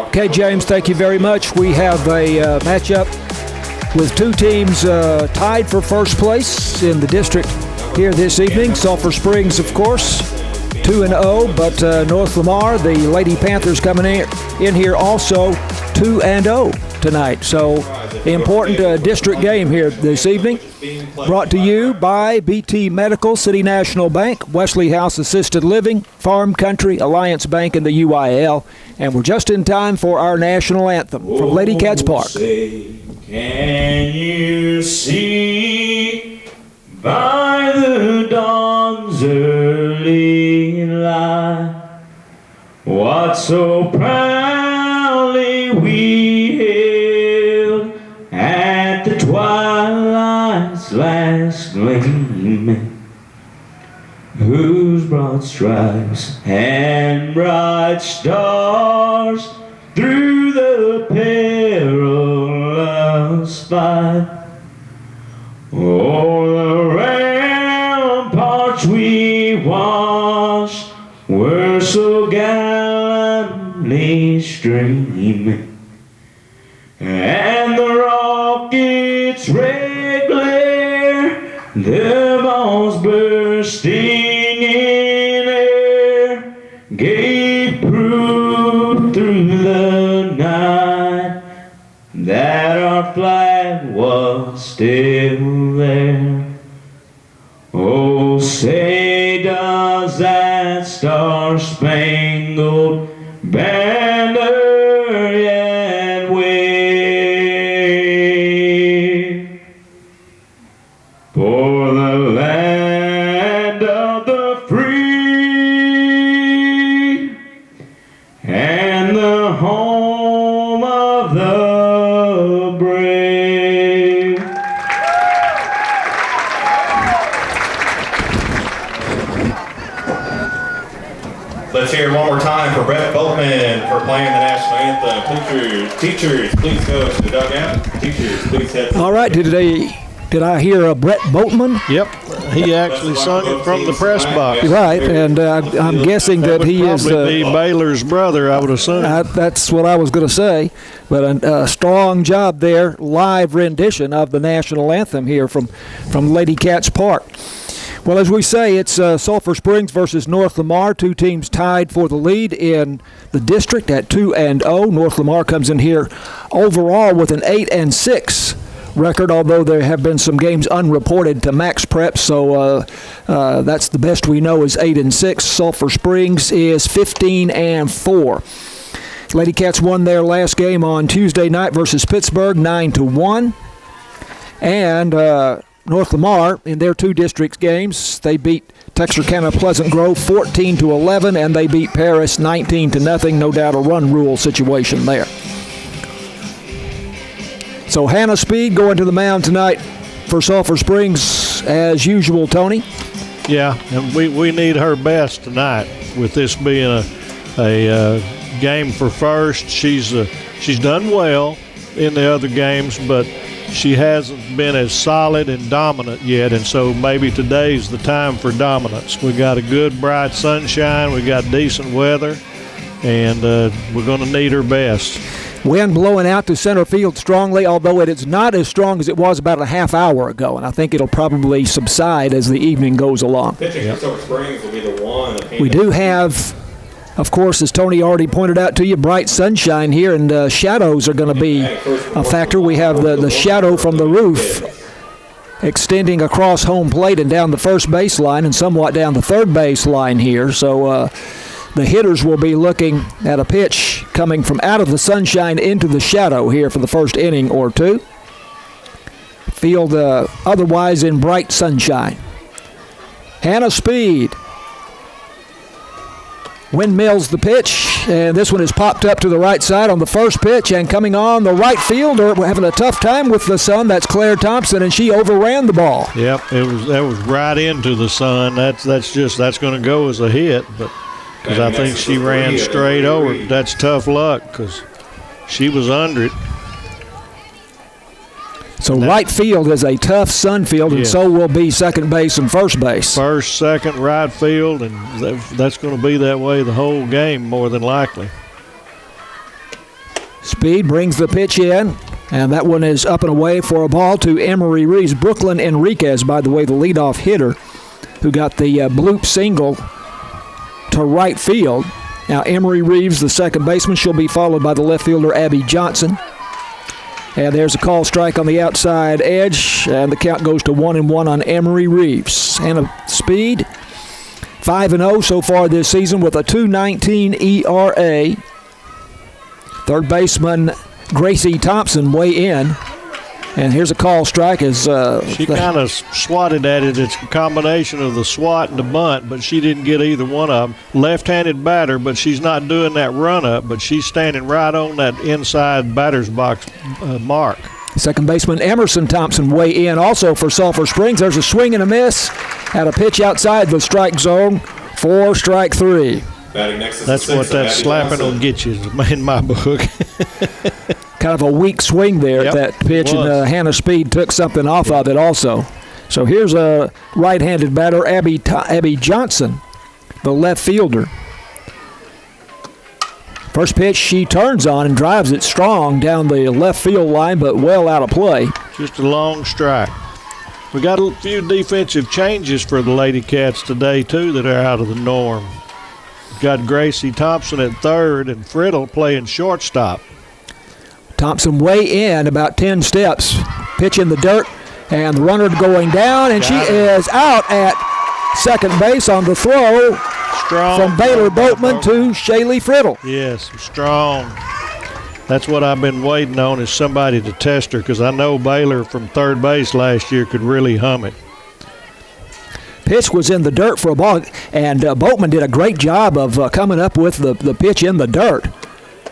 Okay, James, thank you very much. We have a matchup with two teams tied for first place in the district here this evening. Sulphur Springs, of course, 2-0, but North Lamar, the Lady Panthers, coming in here also 2-0 tonight. So important district game here this evening. Brought to you by BT Medical, City National Bank, Wesley House Assisted Living, Farm Country, Alliance Bank, and the UIL. And we're just in time for our national anthem from Lady Cats Park. Can you see by the dawn's early light what so proudly we hailed at the twilight's last gleaming, whose broad stripes and bright stars through the perilous fight o'er the ramparts we watched were so gallantly streaming, and the rockets' red glare, their balls bursting in air, gave proof through the night that our flag was still there. Oh, say does that star-spangled banner yet wave for the land of the free and the home of the brave. Let's hear it one more time for Brett Boatman for playing the national anthem. Teachers, please go to the dugout. Teachers, please head. All right, did I hear Brett Boatman? Yep, he actually sung it from the press box. Right, and I'm guessing that he is probably be Baylor's brother, I would assume. That's what I was going to say. But a strong job there, live rendition of the national anthem here from Lady Cats Park. Well, as we say, it's Sulphur Springs versus North Lamar, two teams tied for the lead in the district at 2-0. North Lamar comes in here overall with an 8-6 record, although there have been some games unreported to Max Prep, so that's the best we know is 8-6. Sulphur Springs is 15-4. Lady Cats won their last game on Tuesday night versus Pittsburgh 9-1, and North Lamar, in their two district games, they beat Texarkana Pleasant Grove 14-11, and they beat Paris 19-0. No doubt a run rule situation there. So Hannah Speed going to the mound tonight for Sulphur Springs as usual, Tony. Yeah, and we need her best tonight with this being a game for first. She's done well in the other games, but she hasn't been as solid and dominant yet, and so maybe today's the time for dominance. We got a good bright sunshine, we got decent weather, and we're going to need her best. Wind blowing out to center field strongly, although it is not as strong as it was about a half hour ago, and I think it'll probably subside as the evening goes along. Pitching for Sulphur Springs will be the one. We do have, of course, as Tony already pointed out to you, bright sunshine here, and shadows are going to be a factor. We have the shadow from the roof extending across home plate and down the first baseline and somewhat down the third baseline here. So the hitters will be looking at a pitch coming from out of the sunshine into the shadow here for the first inning or two. Field otherwise in bright sunshine. Hannah Speed windmills the pitch, and this one is popped up to the right side on the first pitch, and coming on the right fielder, we're having a tough time with the sun. That's Claire Thompson, and she overran the ball. Yep, that was right into the sun. That's going to go as a hit, but because I think she ran straight over. That's tough luck because she was under it. So right field is a tough sun field, and so will be second base and first base. First, second, right field, and that's going to be that way the whole game more than likely. Speed brings the pitch in, and that one is up and away for a ball to Emery Reeves. Brooklyn Enriquez, by the way, the leadoff hitter, who got the bloop single to right field. Now Emery Reeves, the second baseman, she'll be followed by the left fielder Abby Johnson. And there's a call strike on the outside edge, and the count goes to 1-1 on Emery Reeves. Hannah Speed, 5-0 so far this season with a 2.19 ERA. Third baseman Gracie Thompson weigh in. And here's a call strike as she kind of swatted at it. It's a combination of the swat and the bunt, but she didn't get either one of them. Left-handed batter, but she's not doing that run-up, but she's standing right on that inside batter's box mark. Second baseman Emerson Thompson weigh in also for Sulphur Springs. There's a swing and a miss at a pitch outside the strike zone for strike three. That's what that slapping will get you in my book. Kind of a weak swing there at that pitch, and Hannah Speed took something off of it also. So here's a right-handed batter, Abby Johnson, the left fielder. First pitch she turns on and drives it strong down the left field line, but well out of play. Just a long strike. We got a few defensive changes for the Lady Cats today, too, that are out of the norm. We've got Gracie Thompson at third and Friddle playing shortstop. Thompson weigh in about 10 steps. Pitch in the dirt, and the runner going down, and she is out at second base on the throw. Strong from Baylor Boatman to Shaylee Friddle. Yes, strong. That's what I've been waiting on, is somebody to test her, because I know Baylor from third base last year could really hum it. Pitch was in the dirt for a ball, and Boatman did a great job of coming up with the pitch in the dirt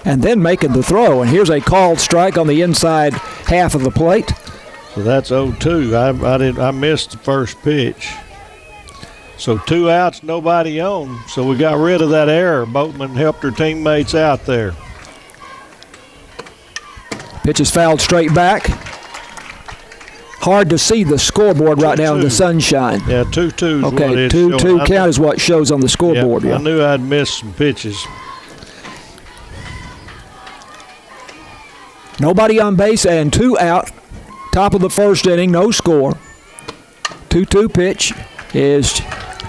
and then making the throw. And here's a called strike on the inside half of the plate. So that's 0-2. I missed the first pitch. So 2 outs, nobody on. So we got rid of that error. Boatman helped her teammates out there. Pitch is fouled straight back. Hard to see the scoreboard right now in the sunshine. Yeah, 2-2 is okay, what it's 2-2 count is what shows on the scoreboard. I knew I'd missed some pitches. Nobody on base and 2 out. Top of the first inning, no score. 2-2 pitch is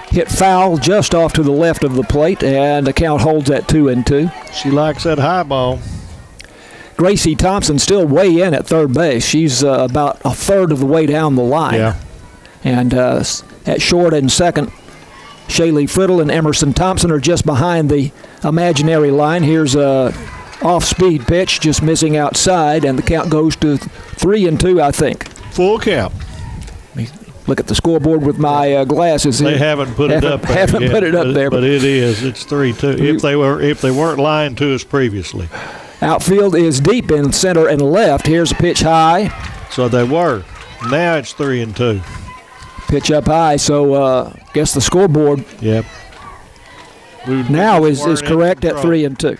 hit foul just off to the left of the plate, and the count holds at 2-2. She likes that high ball. Gracie Thompson still way in at third base. She's about a third of the way down the line. Yeah. And at short and second, Shaylee Friddle and Emerson Thompson are just behind the imaginary line. Here's a off-speed pitch, just missing outside, and the count goes to 3-2, I think. Full count. Look at the scoreboard with my glasses. They haven't put it up there. Haven't put it up there. But it is. It's 3-2. If they weren't lying to us previously. Outfield is deep in center and left. Here's a pitch high. So they were. Now it's 3-2. Pitch up high. So guess the scoreboard. Yep. Now is correct at 3-2.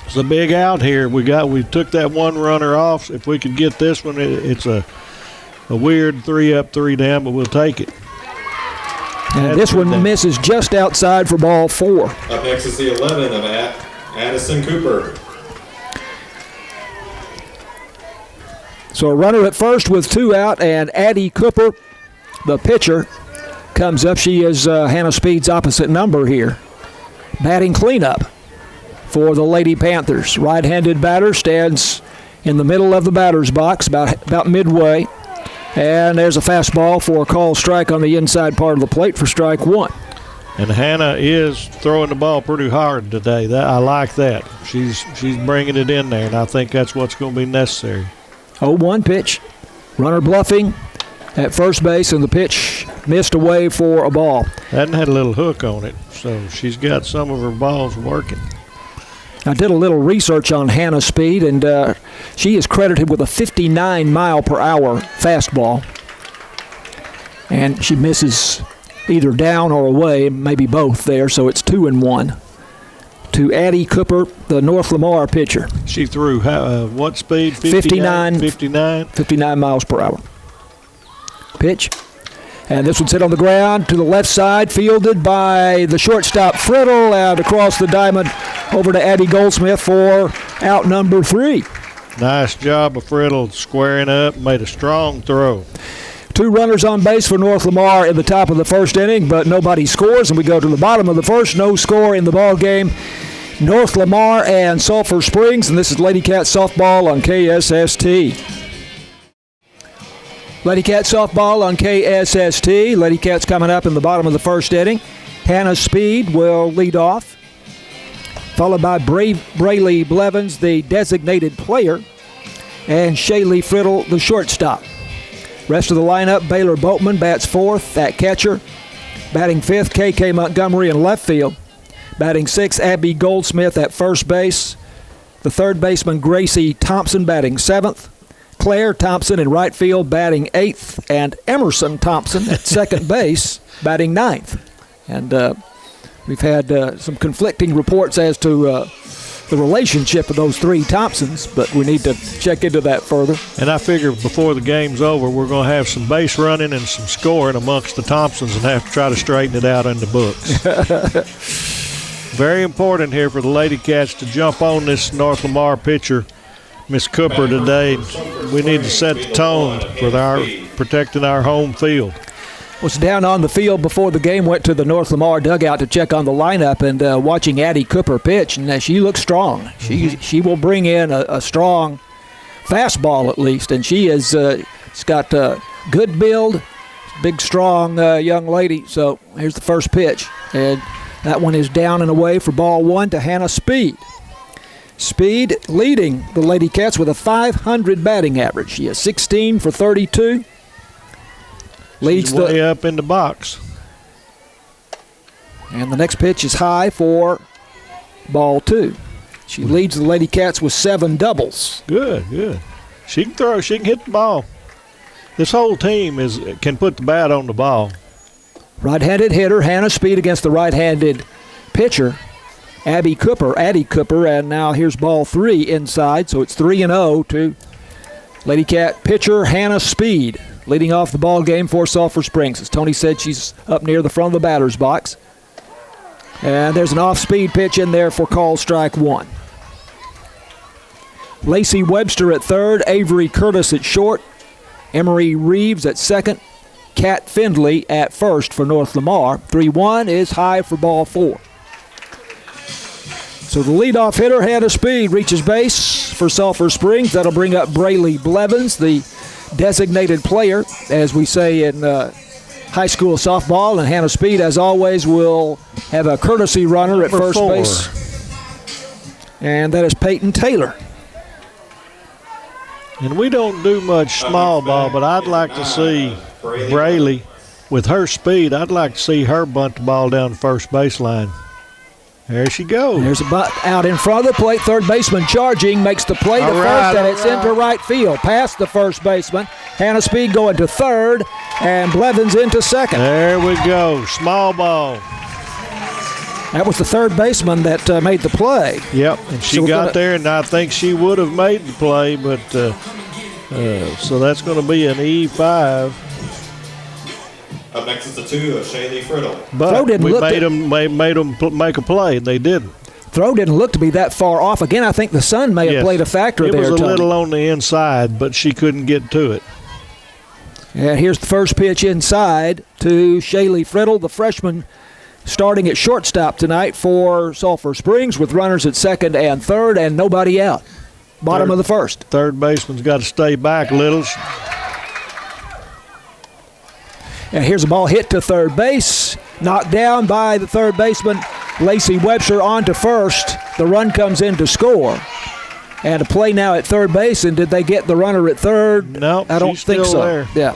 It's a big out here. We took that one runner off. If we could get this one, it's a weird 3 up, 3 down, but we'll take it. And this one misses just outside for ball 4. Up next is the 11 of Addison Cooper. So a runner at first with 2 out, and Addie Cooper, the pitcher, comes up. She is Hannah Speed's opposite number here. Batting cleanup for the Lady Panthers. Right-handed batter stands in the middle of the batter's box, about midway. And there's a fastball for a call strike on the inside part of the plate for strike 1. And Hannah is throwing the ball pretty hard today. I like that. She's bringing it in there, and I think that's what's going to be necessary. 0-1 pitch. Runner bluffing at first base, and the pitch missed away for a ball. Hadn't had a little hook on it, so she's got some of her balls working. I did a little research on Hannah Speed, and she is credited with a 59-mile-per-hour fastball. And she misses either down or away, maybe both there, so it's 2-1. to Addie Cooper, the North Lamar pitcher. She threw what speed? 59. 59 miles per hour. Pitch. And this one's hit on the ground to the left side, fielded by the shortstop Friddle, and across the diamond over to Addie Goldsmith for out number 3. Nice job of Friddle squaring up, made a strong throw. 2 runners on base for North Lamar in the top of the first inning, but nobody scores, and we go to the bottom of the first. No score in the ball game. North Lamar and Sulphur Springs, and this is Lady Cat softball on KSST. Lady Cat softball on KSST. Lady Cat's coming up in the bottom of the first inning. Hannah Speed will lead off, followed by Braylee Blevins, the designated player, and Shaylee Friddle, the shortstop. Rest of the lineup, Baylor Boatman bats 4th at catcher. Batting 5th, KK Montgomery in left field. Batting 6th, Abby Goldsmith at first base. The third baseman, Gracie Thompson, batting 7th. Claire Thompson in right field, batting 8th. And Emerson Thompson at second base, batting 9th. And we've had some conflicting reports as to the relationship of those 3 Thompsons, but we need to check into that further. And I figure before the game's over, we're going to have some base running and some scoring amongst the Thompsons and have to try to straighten it out in the books. Very important here for the Lady Cats to jump on this North Lamar pitcher, Miss Cooper, today. We need to set the tone for protecting our home field. Was down on the field before the game, went to the North Lamar dugout to check on the lineup, and watching Addie Cooper pitch, and she looks strong. She will bring in a strong fastball at least, and she's got a good build, big strong young lady. So here's the first pitch, and that one is down and away for ball 1 to Hannah Speed. Speed leading the Lady Cats with a .500 batting average. She is 16 for 32. Leads She's way up in the box. And the next pitch is high for ball 2. She leads the Lady Cats with 7 doubles. Good. She can throw. She can hit the ball. This whole team can put the bat on the ball. Right-handed hitter Hannah Speed against the right-handed pitcher Addie Cooper, and now here's ball 3 inside, so it's 3-0 to Lady Cat pitcher Hannah Speed, leading off the ball game for Sulphur Springs. As Tony said, she's up near the front of the batter's box. And there's an off-speed pitch in there for call strike 1. Lacey Webster at third, Avery Curtis at short, Emery Reeves at second, Kat Findley at first for North Lamar. 3-1 is high for ball 4. So the leadoff hitter, Hannah Speed, reaches base for Sulphur Springs. That'll bring up Braylee Blevins, the designated player, as we say in high school softball. And Hannah Speed, as always, will have a courtesy runner at first base. And that is Peyton Taylor. And we don't do much small ball, but I'd like to see Braylee, with her speed, I'd like to see her bunt the ball down the first baseline. There she goes. There's a bunt out in front of the plate. Third baseman charging, makes the play to first, and it's into right field. Past the first baseman. Hannah Speed going to third, and Blevins into second. There we go. Small ball. That was the third baseman that made the play. Yep, and she got there, and I think she would have made the play, but so that's going to be an E5. Up next is the 2 of Shaylee Friddle. But we made them make a play, and they didn't. Throw didn't look to be that far off. Again, I think the sun may have played a factor there. It was a Tony. little on the inside, but she couldn't get to it. And here's the first pitch inside to Shaylee Friddle, the freshman, starting at shortstop tonight for Sulphur Springs with runners at second and third and nobody out. Bottom of the first. Third baseman's got to stay back a little. And here's a ball hit to third base, knocked down by the third baseman, Lacey Webster, on to first. The run comes in to score. And a play now at third base, and did they get the runner at third? No, I don't think so. There. Yeah.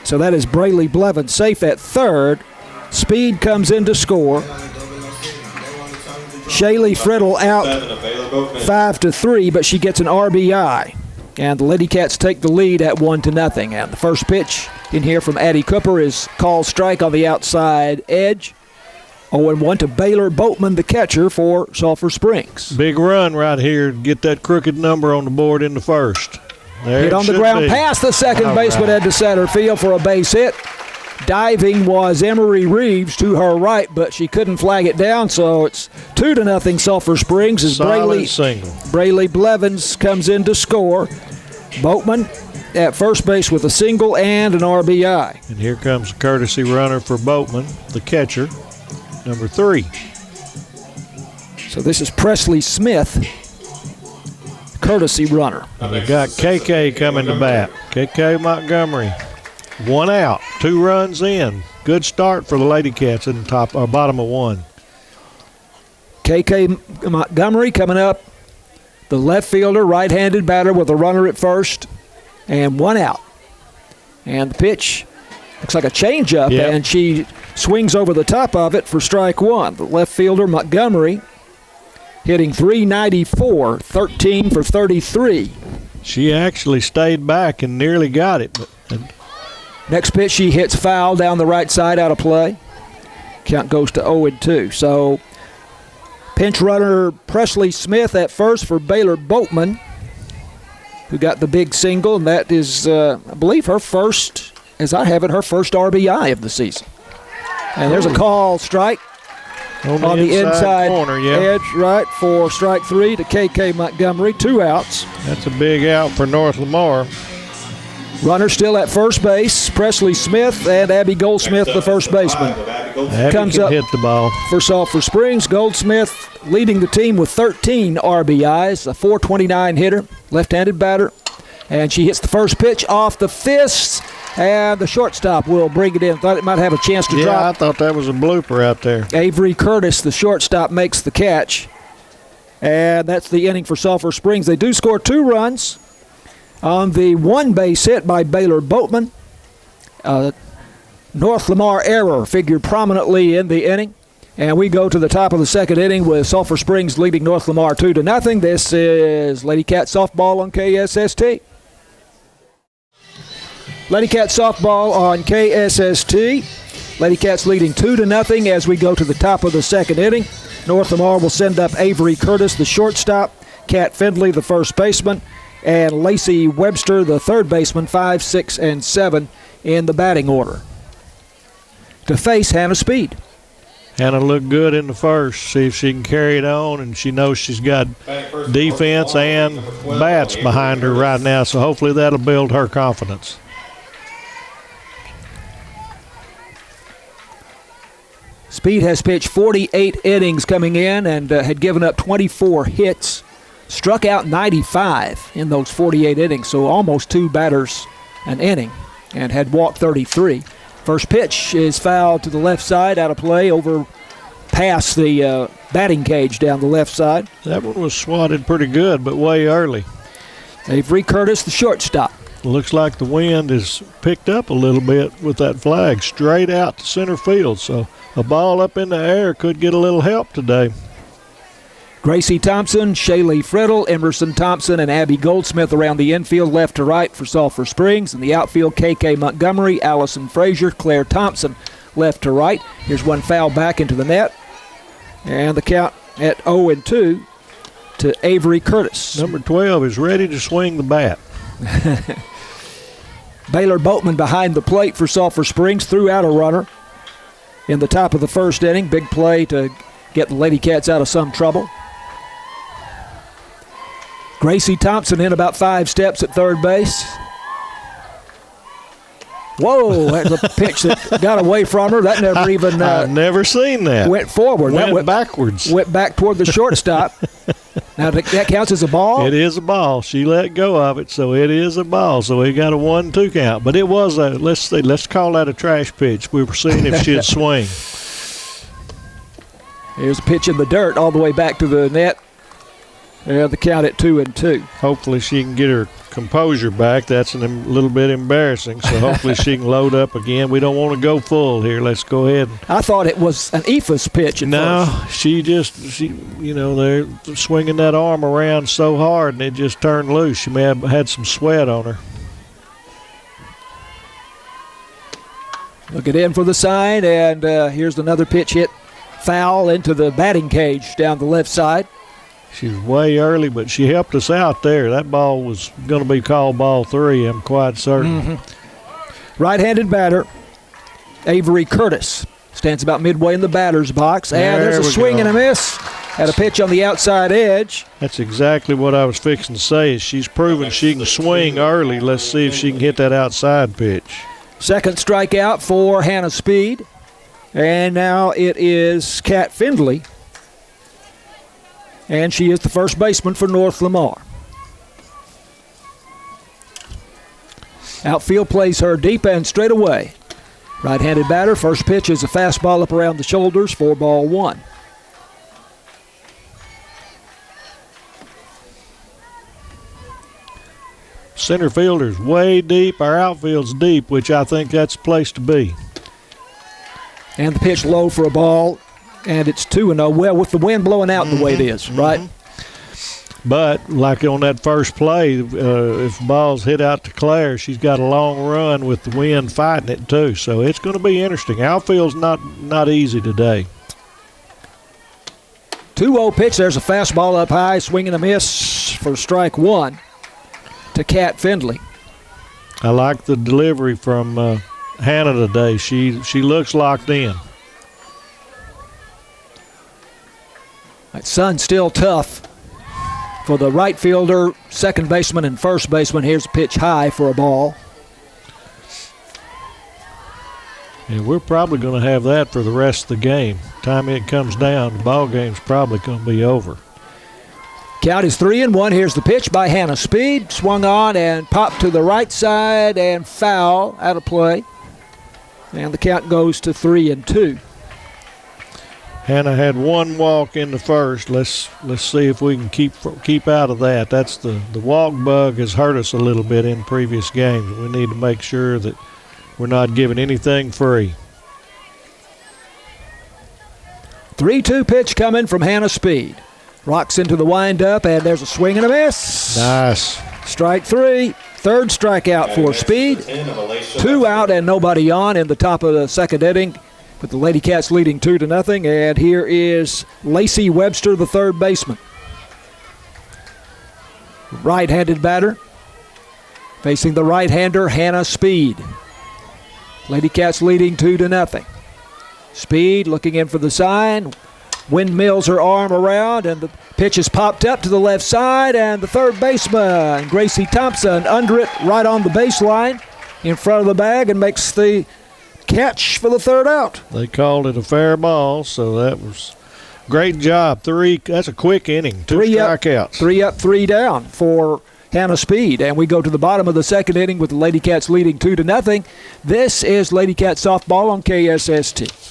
So that is Braylee Blevins safe at third. Speed comes in to score. Shaylee Friddle out 5-3, but she gets an RBI. And the Lady Cats take the lead at 1-0. And the first pitch in here from Addie Cooper is called strike on the outside edge. 0-1 to Baylor Boatman, the catcher for Sulphur Springs. Big run right here to get that crooked number on the board in the first. There Hit it on the should ground be. past the second All baseman, right. head to center field for a base hit. Diving was Emery Reeves to her right, but she couldn't flag it down, so it's 2-0 Sulphur Springs as Solid single. Braley Blevins comes in to score. Boatman at first base with a single and an RBI. And here comes a courtesy runner for Boatman, the catcher, number 3. So this is Presley Smith, courtesy runner. And we got KK coming to bat. KK Montgomery. 1 out, 2 runs in. Good start for the Lady Cats in the top or bottom of 1. KK Montgomery coming up, the left fielder, right-handed batter with a runner at first, and 1 out. And the pitch looks like a changeup, Yep. and she swings over the top of it for strike 1. The left fielder, Montgomery, hitting .394, 13 for 33. She actually stayed back and nearly got it, but Next pitch, she hits foul down the right side, out of play. Count goes to 0-2. So pinch runner Presley Smith at first for Baylor Boatman, who got the big single, and that is, I believe, her first, as I have it, her first RBI of the season. And there's a call strike on the inside corner, yeah. edge, right, for strike 3 to KK Montgomery. 2 outs. That's a big out for North Lamar. Runner still at first base, Presley Smith and Abby Goldsmith, the first baseman. Abby Comes can up hit the ball. For Sulphur Springs, Goldsmith leading the team with 13 RBIs, a .429 hitter, left-handed batter. And she hits the first pitch off the fist, and the shortstop will bring it in. Thought it might have a chance to Yeah, I drop. thought that was a blooper out there. Avery Curtis, the shortstop, makes the catch. And that's the inning for Sulphur Springs. They do score 2 runs on the 1 base hit by Baylor Boatman. North Lamar error figured prominently in the inning. And we go to the top of the second inning with Sulphur Springs leading North Lamar 2-0. This is Lady Cat softball on KSST. Lady Cat softball on KSST. Lady Cats leading 2-0 as we go to the top of the second inning. North Lamar will send up Avery Curtis, the shortstop, Kat Findley, the first baseman, and Lacey Webster, the third baseman, 5, 6, and 7 in the batting order. To face Hannah Speed. Hannah looked good in the first. See if she can carry it on, and she knows she's got defense and bats behind her right now, so hopefully that'll build her confidence. Speed has pitched 48 innings coming in and had given up 24 hits. Struck out 95 in those 48 innings, so almost 2 batters an inning, and had walked 33. First pitch is fouled to the left side, out of play, over past the batting cage down the left side. That one was swatted pretty good, but way early. Avery Curtis, the shortstop. Looks like the wind has picked up a little bit with that flag straight out to center field, so a ball up in the air could get a little help today. Gracie Thompson, Shaylee Friddle, Emerson Thompson, and Abby Goldsmith around the infield, left to right for Sulphur Springs. In the outfield, KK Montgomery, Allison Frazier, Claire Thompson, left to right. Here's one foul back into the net. And the count at 0-2 to Avery Curtis. Number 12 is ready to swing the bat. Baylor Boatman behind the plate for Sulphur Springs, threw out a runner in the top of the first inning. Big play to get the Lady Cats out of some trouble. Gracie Thompson in about 5 steps at third base. Whoa, that's a pitch that got away from her. That never even I've never seen that. went forward. Went That went backwards. Went back toward the shortstop. Now that counts as a ball? It is a ball. She let go of it, so it is a ball. So we got a 1-2 count. But it was a, let's call that a trash pitch. We were seeing if she'd swing. Here's a pitch in the dirt all the way back to the net. The count at 2-2. Hopefully she can get her composure back. That's a little bit embarrassing. So hopefully she can load up again. We don't want to go full here. Let's go ahead. I thought it was an ephus pitch at first. she they're swinging that arm around so hard and it just turned loose. She may have had some sweat on her. Look it in for the sign, and here's another pitch hit foul into the batting cage down the left side. She was way early, but she helped us out there. That ball was going to be called ball 3, I'm quite certain. Right-handed batter, Avery Curtis, stands about midway in the batter's box. And there's a swing and a miss. Had a pitch on the outside edge. That's exactly what I was fixing to say. Is she's proven she can swing early. Let's see if she can hit that outside pitch. Second strikeout for Hannah Speed. And now it is Kat Findley. And she is the first baseman for North Lamar. Outfield plays her deep and straight away. Right-handed batter, first pitch is a fastball up around the shoulders for ball 1. Center fielder's way deep. Our outfield's deep, which I think that's the place to be. And the pitch low for a ball, and it's 2-0. Well, with the wind blowing out the way it is, right? But like on that first play, if the ball's hit out to Claire, she's got a long run with the wind fighting it too. So it's going to be interesting. Outfield's not easy today. 2-0 pitch. There's a fastball up high, swing and a miss for strike 1 to Kat Findley. I like the delivery from Hannah today. She looks locked in. That sun's still tough for the right fielder, second baseman, and first baseman. Here's a pitch high for a ball. And we're probably going to have that for the rest of the game. Time it comes down, the ball game's probably going to be over. Count is 3-1. Here's the pitch by Hannah Speed. Swung on and popped to the right side and foul out of play. And the count goes to 3-2. Hannah had one walk in the first. Let's see if we can keep out of that. That's the walk bug has hurt us a little bit in previous games. We need to make sure that we're not giving anything free. 3-2 pitch coming from Hannah Speed. Rocks into the windup, and there's a swing and a miss. Nice. Strike 3. Third strikeout for Speed. 2 out and nobody on in the top of the second inning, with the Lady Cats leading 2-0. And here is Lacey Webster, the third baseman. Right-handed batter. Facing the right-hander, Hannah Speed. Lady Cats leading 2-0. Speed looking in for the sign. Windmills her arm around, and the pitch is popped up to the left side, and the third baseman, Gracie Thompson, under it right on the baseline in front of the bag, and makes the catch for the third out. They called it a fair ball, so that was great job. That's a quick inning. 2 strikeouts. 3 up, 3 down for Hannah Speed. And we go to the bottom of the second inning with the Lady Cats leading 2-0. This is Lady Cats softball on KSST.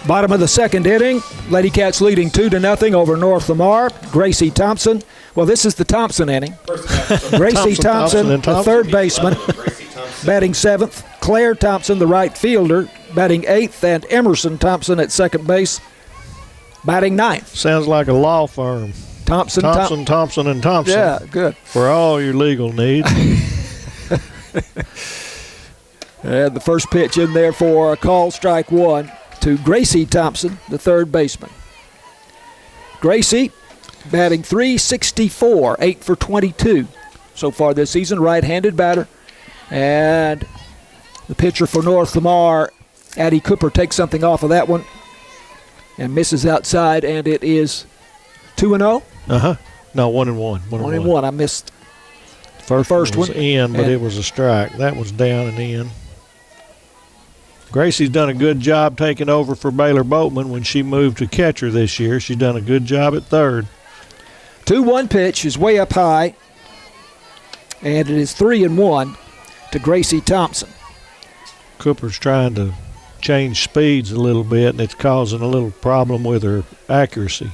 Bottom of the second inning, Lady Cats leading 2-0 over North Lamar. Gracie Thompson. Well, this is the Thompson inning. Gracie Thompson, the third baseman, batting 7th. Claire Thompson, the right fielder, batting 8th. And Emerson Thompson at second base, batting 9th. Sounds like a law firm. Thompson, and Thompson. Yeah, good. For all your legal needs. And the first pitch in there for a call, strike 1. To Gracie Thompson, the third baseman. Gracie batting .364, 8 for 22 so far this season, right-handed batter. And the pitcher for North Lamar, Addie Cooper, takes something off of that one and misses outside, and it is 2-0. No, 1-1. 1-1. I missed first one. Was one in, but it was a strike. That was down and in. Gracie's done a good job taking over for Baylor Boatman when she moved to catcher this year. She's done a good job at third. 2-1 pitch is way up high, and it is 3-1 to Gracie Thompson. Cooper's trying to change speeds a little bit, and it's causing a little problem with her accuracy.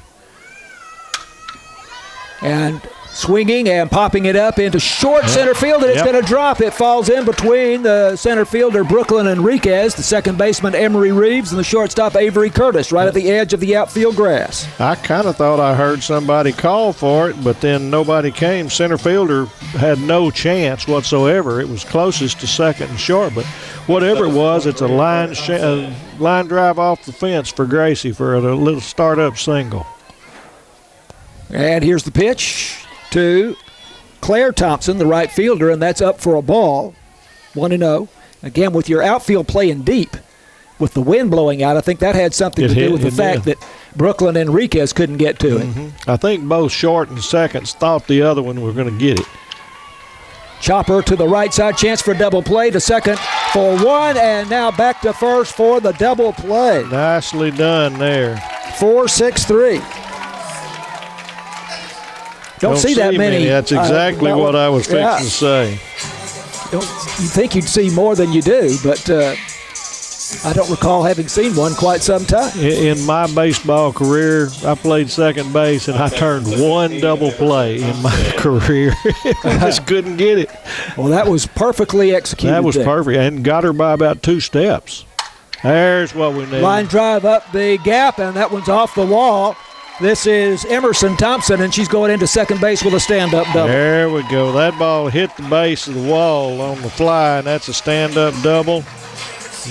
And Swinging and popping it up into short center field, and it's going to drop. It falls in between the center fielder, Brooklyn Enriquez, the second baseman, Emery Reeves, and the shortstop, Avery Curtis, right at the edge of the outfield grass. I kind of thought I heard somebody call for it, but then nobody came. Center fielder had no chance whatsoever. It was closest to second and short, but whatever it was, it's a line drive off the fence for Gracie for a little startup single. And here's the pitch to Claire Thompson, the right fielder, and that's up for a ball. 1-0. Again, with your outfield playing deep, with the wind blowing out, I think that had something to do with the fact that Brooklyn Enriquez couldn't get to it. I think both short and seconds thought the other one were going to get it. Chopper to the right side, chance for a double play, to second for one, and now back to first for the double play. Nicely done there. 4-6-3. Don't see that many. That's exactly what I was fixing to say. You think you'd see more than you do, but I don't recall having seen one quite some time. In my baseball career, I played second base, and I turned one double play in my career. I just couldn't get it. Well, that was perfectly executed. That was perfect, and got her by about 2 steps. There's what we need. Line drive up the gap, and that one's off the wall. This is Emerson Thompson, and she's going into second base with a stand-up double. There we go. That ball hit the base of the wall on the fly, and that's a stand-up double.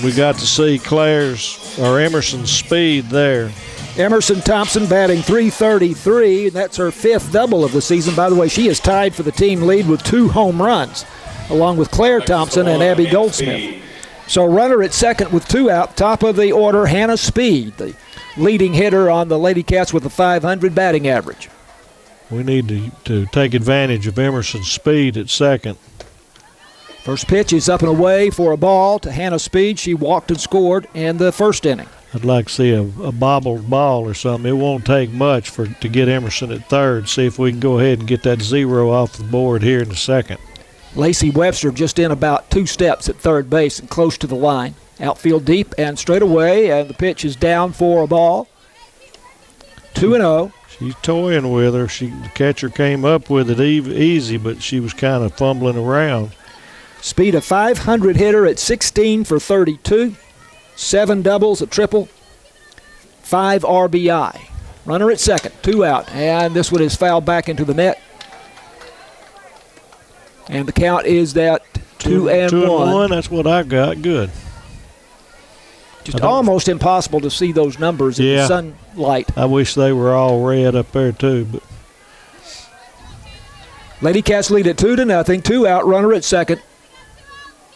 We got to see Emerson's speed there. Emerson Thompson batting .333, and that's her 5th double of the season. By the way, she is tied for the team lead with 2 home runs, along with Claire Thompson and Abby Goldsmith. So runner at second with 2 out. Top of the order, Hannah Speed, the leading hitter on the Lady Cats with a .500 batting average. We need to take advantage of Emerson's speed at second. First pitch is up and away for a ball to Hannah Speed. She walked and scored in the first inning. I'd like to see a bobbled ball or something. It won't take much to get Emerson at third. See if we can go ahead and get that 0 off the board here in the second. Lacey Webster just in about 2 steps at third base and close to the line. Outfield deep and straight away, and the pitch is down for a ball. 2-0. She's toying with her. The catcher came up with it easy, but she was kind of fumbling around. Speed, a .500 hitter at 16 for 32. 7 doubles, a triple, 5 RBI. Runner at second, 2 out, and this one is fouled back into the net. And the count is that 2-1. That's what I got. Good. Just almost impossible to see those numbers in the sunlight. I wish they were all red up there too. But Lady Cats lead at 2-0. 2 out, runner at second.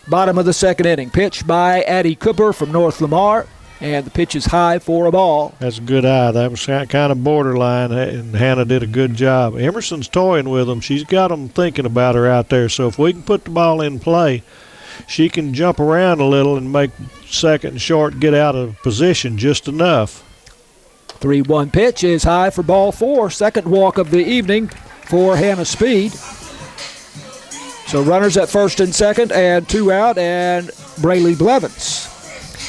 Bottom of the second inning. Pitch by Addie Cooper from North Lamar, and the pitch is high for a ball. That's a good eye. That was kind of borderline, and Hannah did a good job. Emerson's toying with them. She's got them thinking about her out there. So if we can put the ball in play, she can jump around a little and make second and short get out of position just enough. 3-1 pitch is high for ball 4. Second walk of the evening for Hannah Speed. So runners at first and second, and 2 out, and Braylee Blevins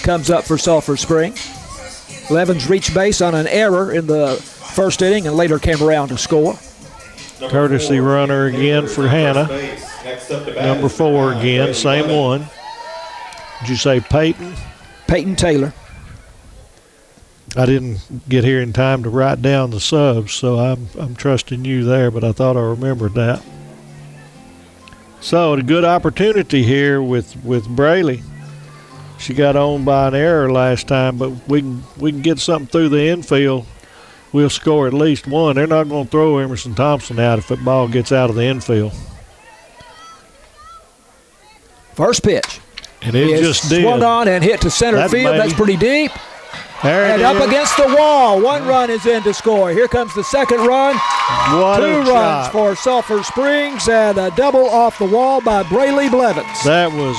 comes up for Sulphur Springs. Blevins reached base on an error in the first inning and later came around to score. Courtesy runner again for Hannah. Number 4 again, same one. Did you say Peyton? Peyton Taylor. I didn't get here in time to write down the subs, so I'm trusting you there, but I thought I remembered that. So a good opportunity here with Braylee. She got owned by an error last time, but we can get something through the infield. We'll score at least 1. They're not going to throw Emerson Thompson out if that ball gets out of the infield. First pitch. And it just did. Swung on and hit to center field. That's pretty deep. And up against the wall. 1 run is in to score. Here comes the second run. What 2 runs for Sulphur Springs, and a double off the wall by Braylee Blevins. That was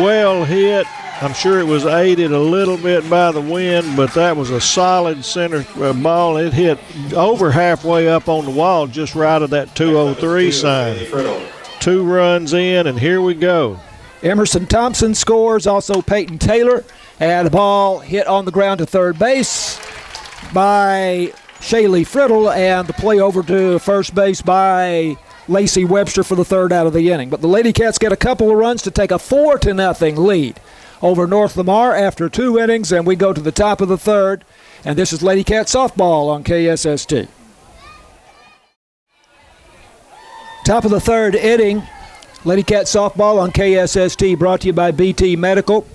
well hit. I'm sure it was aided a little bit by the wind, but that was a solid center ball. It hit over halfway up on the wall, just right of that 203 sign. 2 runs in, and here we go. Emerson Thompson scores, also Peyton Taylor, and the ball hit on the ground to third base by Shaylee Friddle, and the play over to first base by Lacey Webster for the third out of the inning. But the Lady Cats get a couple of runs to take a 4-0 lead over North Lamar after 2 innings, and we go to the top of the third, and this is Lady Cat softball on KSST. Top of the third inning, Lady Cat softball on KSST, brought to you by BT Medical,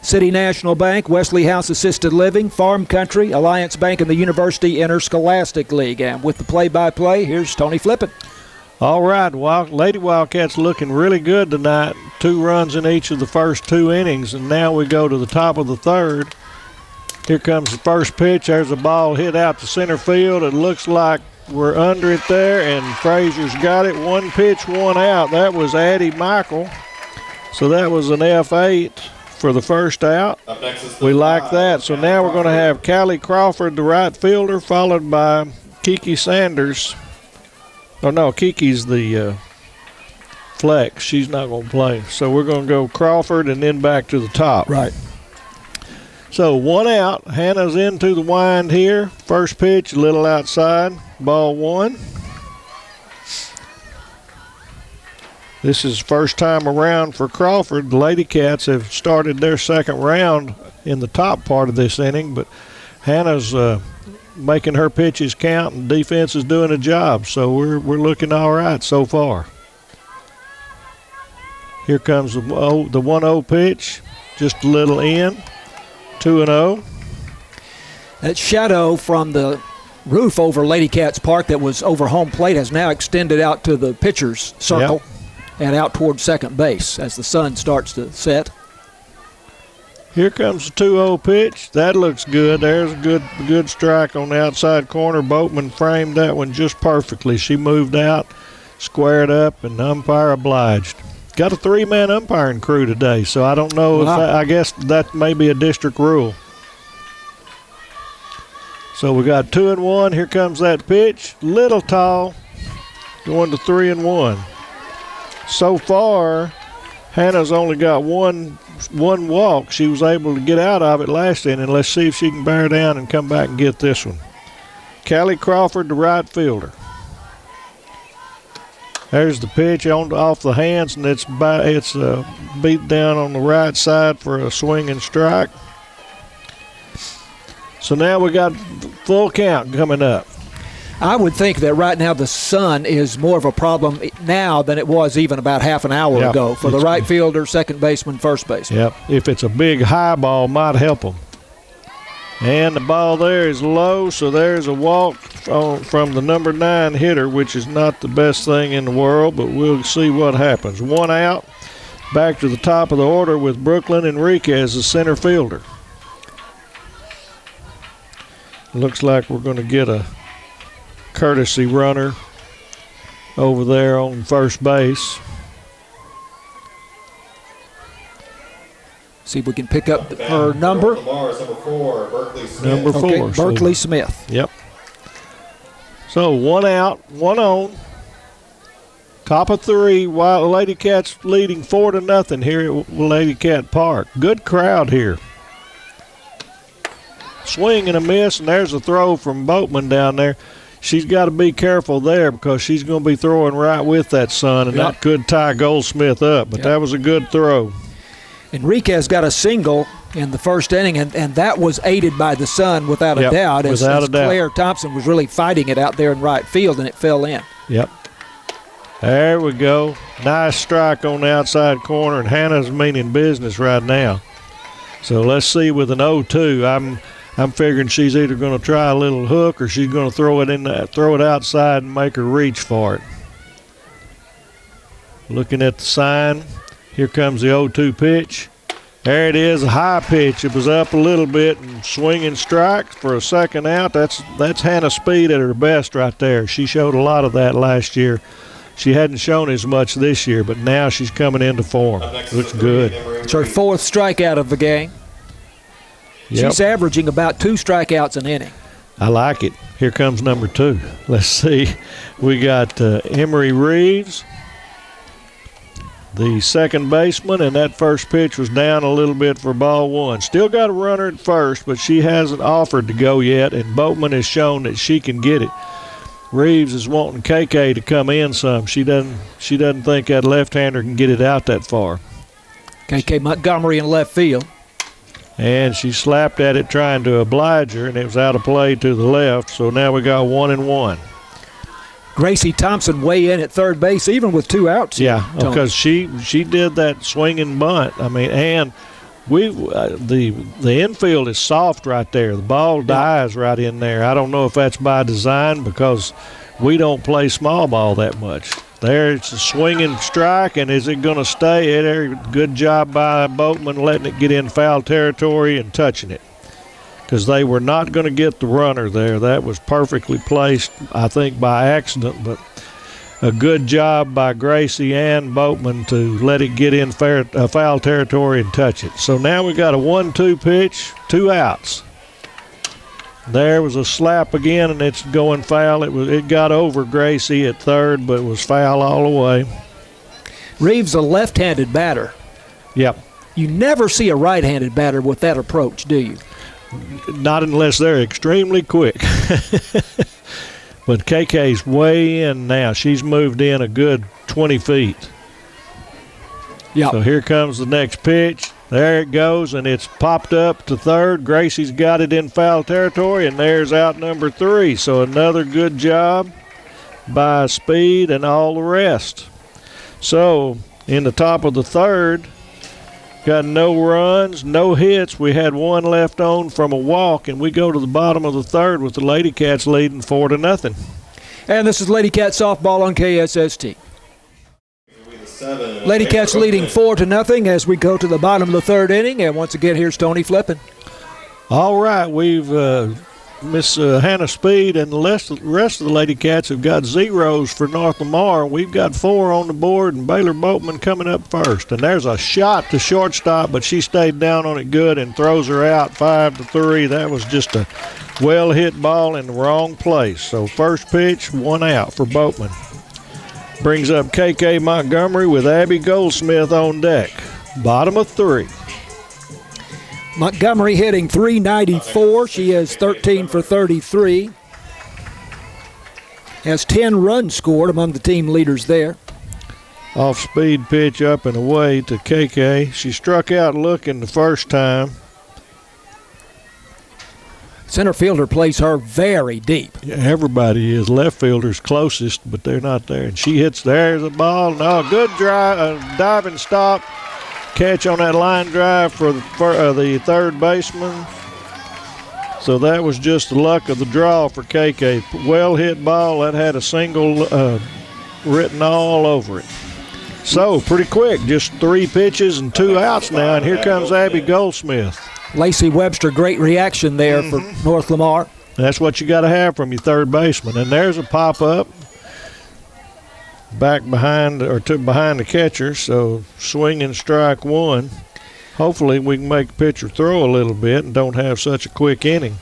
City National Bank, Wesley House Assisted Living, Farm Country, Alliance Bank, and the University Interscholastic League. And with the play-by-play, here's Tony Flippin. All right, Lady Wildcats looking really good tonight. 2 runs in each of the first 2 innings, and now we go to the top of the third. Here comes the first pitch. There's a ball hit out to center field. It looks like we're under it there, and Frazier's got it. 1 pitch, 1 out. That was Addie Michael. So that was an F8 for the first out. We like that. So now we're going to have Callie Crawford, the right fielder, followed by Kiki Sanders. Oh, no, Kiki's the flex. She's not going to play. So we're going to go Crawford and then back to the top. Right. So 1 out. Hannah's into the wind here. First pitch, a little outside. Ball 1. This is first time around for Crawford. The Lady Cats have started their second round in the top part of this inning, but Hannah's making her pitches count, and defense is doing a job. So we're looking all right so far. Here comes the 1-0 pitch, just a little in. 2-0. That shadow from the roof over Lady Cats Park that was over home plate has now extended out to the pitcher's circle and out toward second base as the sun starts to set. Here comes the 2-0 pitch. That looks good. There's a good strike on the outside corner. Boatman framed that one just perfectly. She moved out, squared up, and the umpire obliged. Got a 3-man umpiring crew today, so I don't know if I guess that may be a district rule. So we got 2-1. Here comes that pitch. Little tall, going to 3-1. So far, Hannah's only got one walk. She was able to get out of it last inning. Let's see if she can bear down and come back and get this one. Callie Crawford, the right fielder. There's the pitch off the hands, and it's beat down on the right side for a swing and strike. So now we got full count coming up. I would think that right now the sun is more of a problem now than it was even about half an hour ago for the right fielder, second baseman, first baseman. Yep. If it's a big high ball, might help them. And the ball there is low, so there's a walk from the number 9 hitter, which is not the best thing in the world, but we'll see what happens. 1 out, back to the top of the order with Brooklyn Enriquez, the center fielder. Looks like we're going to get a courtesy runner over there on first base. See if we can pick up her number. Lamar's number 4, Berkeley Smith. Number 4. Okay, Berkeley Smith. Yep. So 1 out, 1 on. Top of 3, while Lady Cats leading 4-0 here at Lady Cat Park. Good crowd here. Swing and a miss, and there's a throw from Boatman down there. She's got to be careful there because she's going to be throwing right with that sun, and that could tie Goldsmith up. But that was a good throw. Enriquez got a single in the first inning, and that was aided by the sun without a doubt. Without a doubt. Claire Thompson was really fighting it out there in right field, and it fell in. Yep. There we go. Nice strike on the outside corner, and Hannah's meaning business right now. So let's see with an 0-2. I'm figuring she's either going to try a little hook or she's going to throw it outside and make her reach for it. Looking at the sign, here comes the 0-2 pitch. There it is, a high pitch. It was up a little bit and swinging strike for a second out. That's Hannah Speed at her best right there. She showed a lot of that last year. She hadn't shown as much this year, but now she's coming into form. Looks good. It's her 4th strikeout of the game. Yep. She's averaging about 2 strikeouts an inning. I like it. Here comes number 2. Let's see. We got Emery Reeves, the second baseman, and that first pitch was down a little bit for ball one. Still got a runner at first, but she hasn't offered to go yet, and Boatman has shown that she can get it. Reeves is wanting KK to come in some. She doesn't think that left-hander can get it out that far. KK Montgomery in left field. And she slapped at it trying to oblige her, and it was out of play to the left, so now we got 1-1. Gracie Thompson way in at third base, even with 2 outs. Yeah, because she did that swinging bunt. I mean, and the infield is soft right there. The ball dies right in there. I don't know if that's by design because we don't play small ball that much. There, it's a swinging strike, and is it going to stay there? Good job by Boatman letting it get in foul territory and touching it, because they were not going to get the runner there. That was perfectly placed, I think, by accident, but a good job by Gracie and Boatman to let it get in foul territory and touch it. So now we got a 1-2 pitch, 2 outs. There was a slap again, and it's going foul. It got over Gracie at third, but it was foul all the way. Reeves, a left-handed batter. Yep. You never see a right-handed batter with that approach, do you? Not unless they're extremely quick. But KK's way in now. She's moved in a good 20 feet. Yeah. So here comes the next pitch. There it goes, and it's popped up to third. Gracie's got it in foul territory, and there's out number 3. So another good job by Speed and all the rest. So in the top of the third, got no runs, no hits. We had 1 left on from a walk, and we go to the bottom of the third with the Lady Cats leading 4-0. And this is Lady Cat softball on KSST. Lady Cats leading 4-0 as we go to the bottom of the third inning. And once again, here's Tony Flippin. All right, we've Miss Hannah Speed and the rest of the Lady Cats have got zeros for North Lamar. We've got 4 on the board, and Baylor Boatman coming up first. And there's a shot to shortstop, but she stayed down on it good and throws her out 5-3. That was just a well-hit ball in the wrong place. So first pitch, 1 out for Boatman. Brings up KK Montgomery with Abby Goldsmith on deck. Bottom of 3. Montgomery hitting .394. She is 13 for 33. Has 10 runs scored among the team leaders there. Off-speed pitch up and away to KK. She struck out looking the first time. Center fielder plays her very deep. Yeah, everybody is. Left fielder's closest, but they're not there. And she hits, there's a ball. No, good drive, diving stop. Catch on that line drive for the third baseman. So that was just the luck of the draw for KK. Well hit ball. That had a single written all over it. So pretty quick, just 3 pitches and 2 outs now. And here comes Abby Goldsmith. Lacey Webster, great reaction there for North Lamar. That's what you got to have from your third baseman. And there's a pop-up back behind behind the catcher. So swinging strike 1. Hopefully we can make the pitcher throw a little bit and don't have such a quick inning.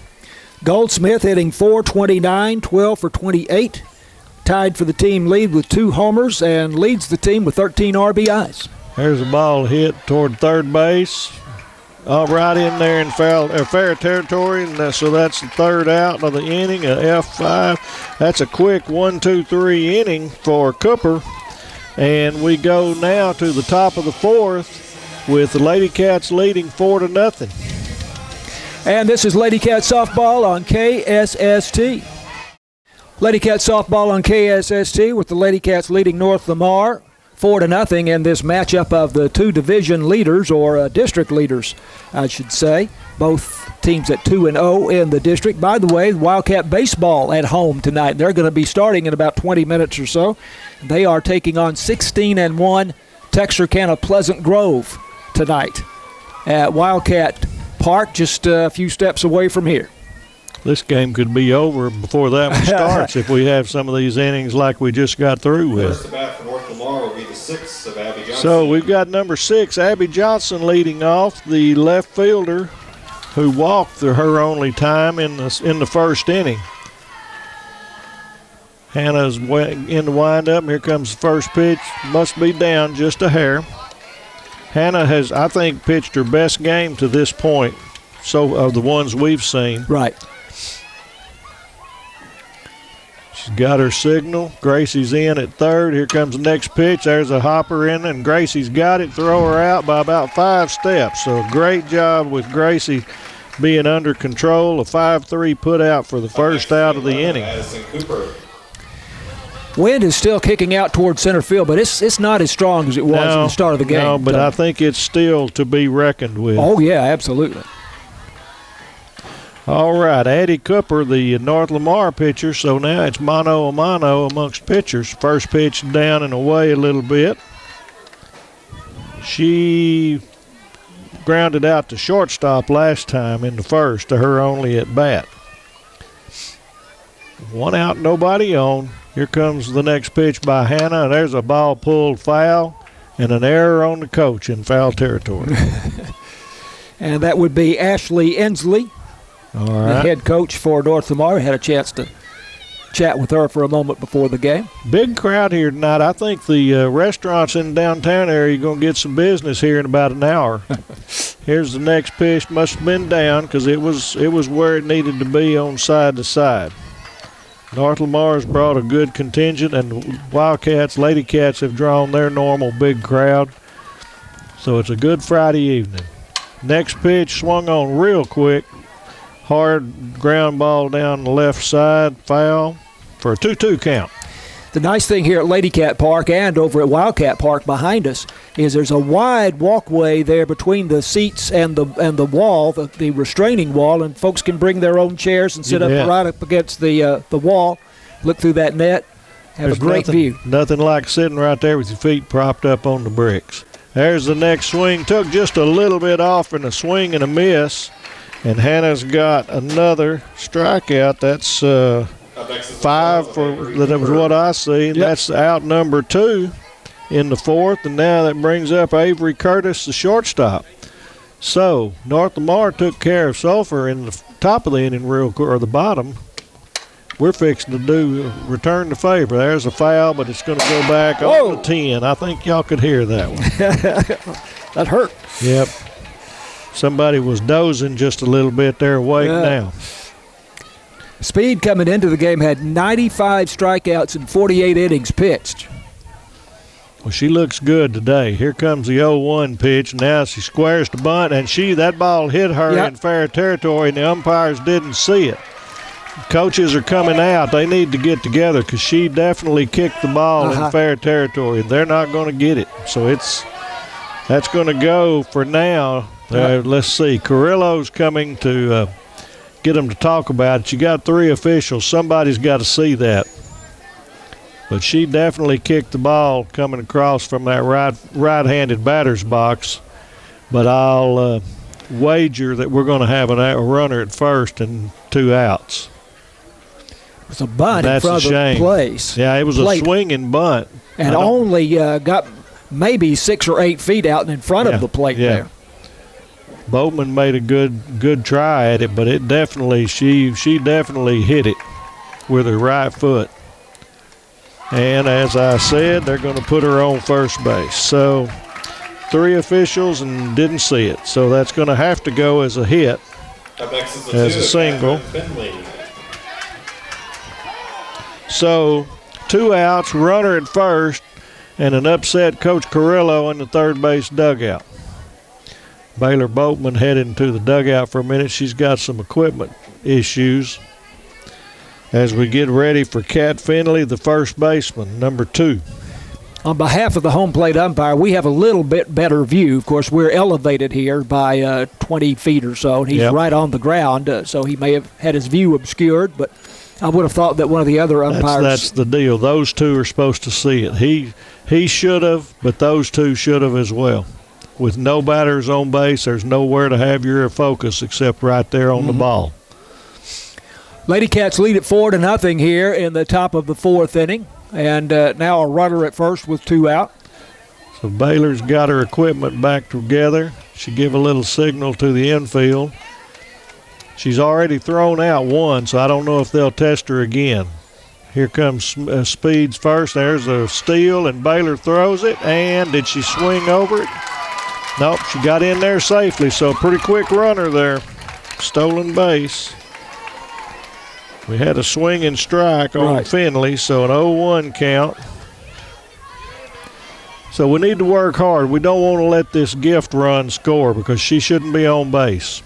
Goldsmith hitting .429, 12 for 28. Tied for the team lead with 2 homers and leads the team with 13 RBIs. There's a ball hit toward third base. Right in there in fair territory, and so that's the third out of the inning, a F5. That's a quick 1-2-3 inning for Cooper. And we go now to the top of the 4th with the Lady Cats leading 4-0. And this is Lady Cat softball on KSST. Lady Cat softball on KSST with the Lady Cats leading North Lamar 4-0 in this matchup of the 2 division leaders, or district leaders, I should say. Both teams at 2-0 in the district. By the way, Wildcat baseball at home tonight. They're going to be starting in about 20 minutes or so. They are taking on 16-1 Texarkana Pleasant Grove tonight at Wildcat Park, just a few steps away from here. This game could be over before that one starts if we have some of these innings like we just got through with. First bat for North Lamar will be the 6th of Abby Johnson. So we've got number 6, Abby Johnson, leading off, the left fielder who walked her only time in the first inning. Hannah's in the windup. Here comes the first pitch. Must be down just a hair. Hannah has, I think, pitched her best game to this point, so of the ones we've seen. Right. She's got her signal. Gracie's in at third. Here comes the next pitch. There's a hopper in, and Gracie's got it. Throw her out by about 5 steps. So great job with Gracie being under control. A 5-3 put out for the first out of the inning. Addison Cooper. Wind is still kicking out towards center field, but it's not as strong as it was at the start of the game. No, but I think it's still to be reckoned with. Oh, yeah, absolutely. All right, Addie Cooper, the North Lamar pitcher, so now it's mano a mano amongst pitchers. First pitch down and away a little bit. She grounded out to shortstop last time in the first, to her only at bat. 1 out, nobody on. Here comes the next pitch by Hannah, and there's a ball pulled foul and an error on the coach in foul territory. And that would be Ashley Ensley. All The right. head coach for North Lamar. Had a chance to chat with her for a moment before the game. Big crowd here tonight. I think the restaurants in the downtown area are going to get some business here in about an hour. Here's the next pitch. Must have been down because it was where it needed to be on side to side. North Lamar's brought a good contingent, and Wildcats, Lady Cats have drawn their normal big crowd. So it's a good Friday evening. Next pitch swung on real quick. Hard ground ball down the left side, foul for a 2-2 count. The nice thing here at Lady Cat Park and over at Wildcat Park behind us is there's a wide walkway there between the seats and the wall, the restraining wall, and folks can bring their own chairs and sit up right up against the wall, look through that net, have a great view. Nothing like sitting right there with your feet propped up on the bricks. There's the next swing. Took just a little bit off in a swing and a miss. And Hannah's got another strikeout. That's 5 for that was what I see. Yep. That's out number 2 in the fourth. And now that brings up Avery Curtis, the shortstop. So North Lamar took care of Sulphur in the top of the inning, or the bottom. We're fixing to return the favor. There's a foul, but it's going to go back on the 10. I think y'all could hear that one. That hurt. Yep. Somebody was dozing just a little bit there, awake now. Speed coming into the game had 95 strikeouts and 48 innings pitched. Well, she looks good today. Here comes the 0-1 pitch. Now she squares the bunt, and that ball hit her in fair territory, and the umpires didn't see it. Coaches are coming out. They need to get together because she definitely kicked the ball in fair territory. They're not going to get it. So that's going to go for now. Let's see. Carrillo's coming to get them to talk about it. You got 3 officials. Somebody's got to see that. But she definitely kicked the ball coming across from that right-handed batter's box. But I'll wager that we're going to have a runner at first and 2 outs. It was a bunt in That's front a of shame. the place. Yeah, it was a swinging bunt. And only got maybe 6 or 8 feet out in front of the plate there. Boatman made a good try at it, but it definitely she definitely hit it with her right foot. And as I said, they're going to put her on first base. So 3 officials and didn't see it. So that's going to have to go as a hit, as a single. So 2 outs, runner at first, and an upset Coach Carrillo in the third base dugout. Baylor Boatman heading to the dugout for a minute. She's got some equipment issues as we get ready for Kat Finley, the first baseman, number 2. On behalf of the home plate umpire, we have a little bit better view. Of course, we're elevated here by 20 feet or so, and he's right on the ground, so he may have had his view obscured, but I would have thought that one of the other umpires. That's the deal. Those 2 are supposed to see it. He should have, but those 2 should have as well. With no batters on base, there's nowhere to have your focus except right there on the ball. Lady Cats lead it 4-0 here in the top of the 4th inning, and now a runner at first with 2 out. So Baylor's got her equipment back together. She give a little signal to the infield. She's already thrown out 1, so I don't know if they'll test her again. Here comes Speeds first. There's a steal, and Baylor throws it. And did she swing over it? Nope, she got in there safely, so a pretty quick runner there. Stolen base. We had a swinging strike on Finley, so an 0-1 count. So we need to work hard. We don't want to let this gift run score because she shouldn't be on base.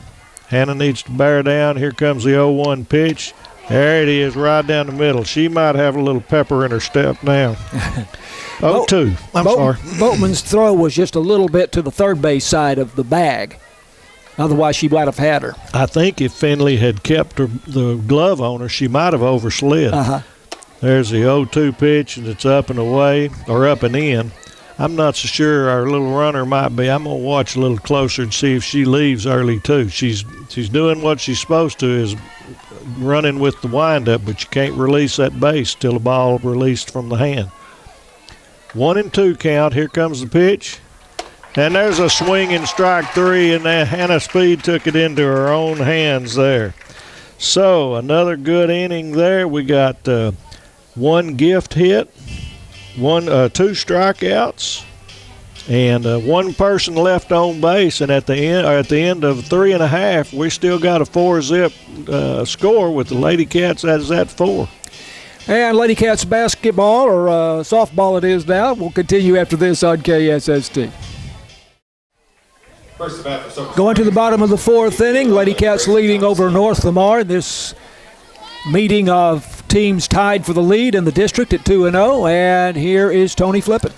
Hannah needs to bear down. Here comes the 0-1 pitch. There it is, right down the middle. She might have a little pepper in her step now. 0-2. I'm sorry. Boatman's throw was just a little bit to the third base side of the bag. Otherwise, she might have had her. I think if Finley had kept the glove on her, she might have overslid. There's the 0-2 pitch, and it's up and away, or up and in. I'm not so sure our little runner might be. I'm going to watch a little closer and see if she leaves early, too. She's doing what she's supposed to, is running with the windup, but you can't release that base till the ball released from the hand. 1-2 count. Here comes the pitch. And there's a swinging strike three, and Hannah Speed took it into her own hands there. So another good inning there. We got one gift hit, two strikeouts, and one person left on base. And at the end of 3.5, we still got a 4-zip score with the Lady Cats as at 4. And Lady Cats basketball, or softball it is now, will continue after this on KSST. Going to the bottom of the fourth inning, Lady Cats leading over North Lamar in this meeting of teams tied for the lead in the district at 2-0. And here is Tony Flippin.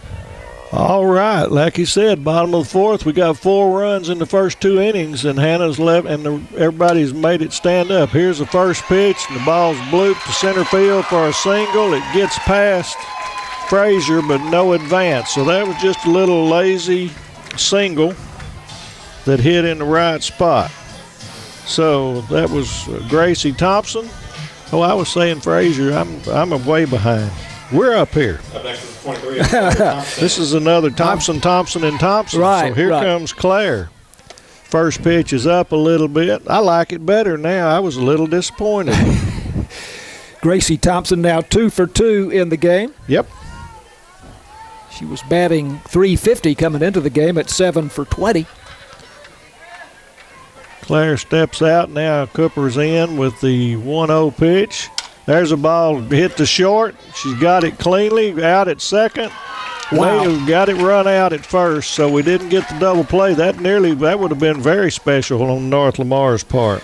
All right, like he said, bottom of the fourth, we got 4 runs in the first 2 innings, and Hannah's left, and everybody's made it stand up. Here's the first pitch, and the ball's blooped to center field for a single. It gets past Frazier, but no advance. So that was just a little lazy single that hit in the right spot. So that was Gracie Thompson. Oh, I was saying Frazier. I'm way behind. We're up here. Up next is 23. This is another Thompson, and Thompson. Right, so here comes Claire. First pitch is up a little bit. I like it better now. I was a little disappointed. Gracie Thompson now 2 for 2 in the game. Yep. She was batting .350 coming into the game at 7 for 20. Claire steps out now. Cooper's in with the 1-0 pitch. There's a ball hit to short. She's got it cleanly out at second. Wow. They got it run out at first, so we didn't get the double play. That would have been very special on North Lamar's part.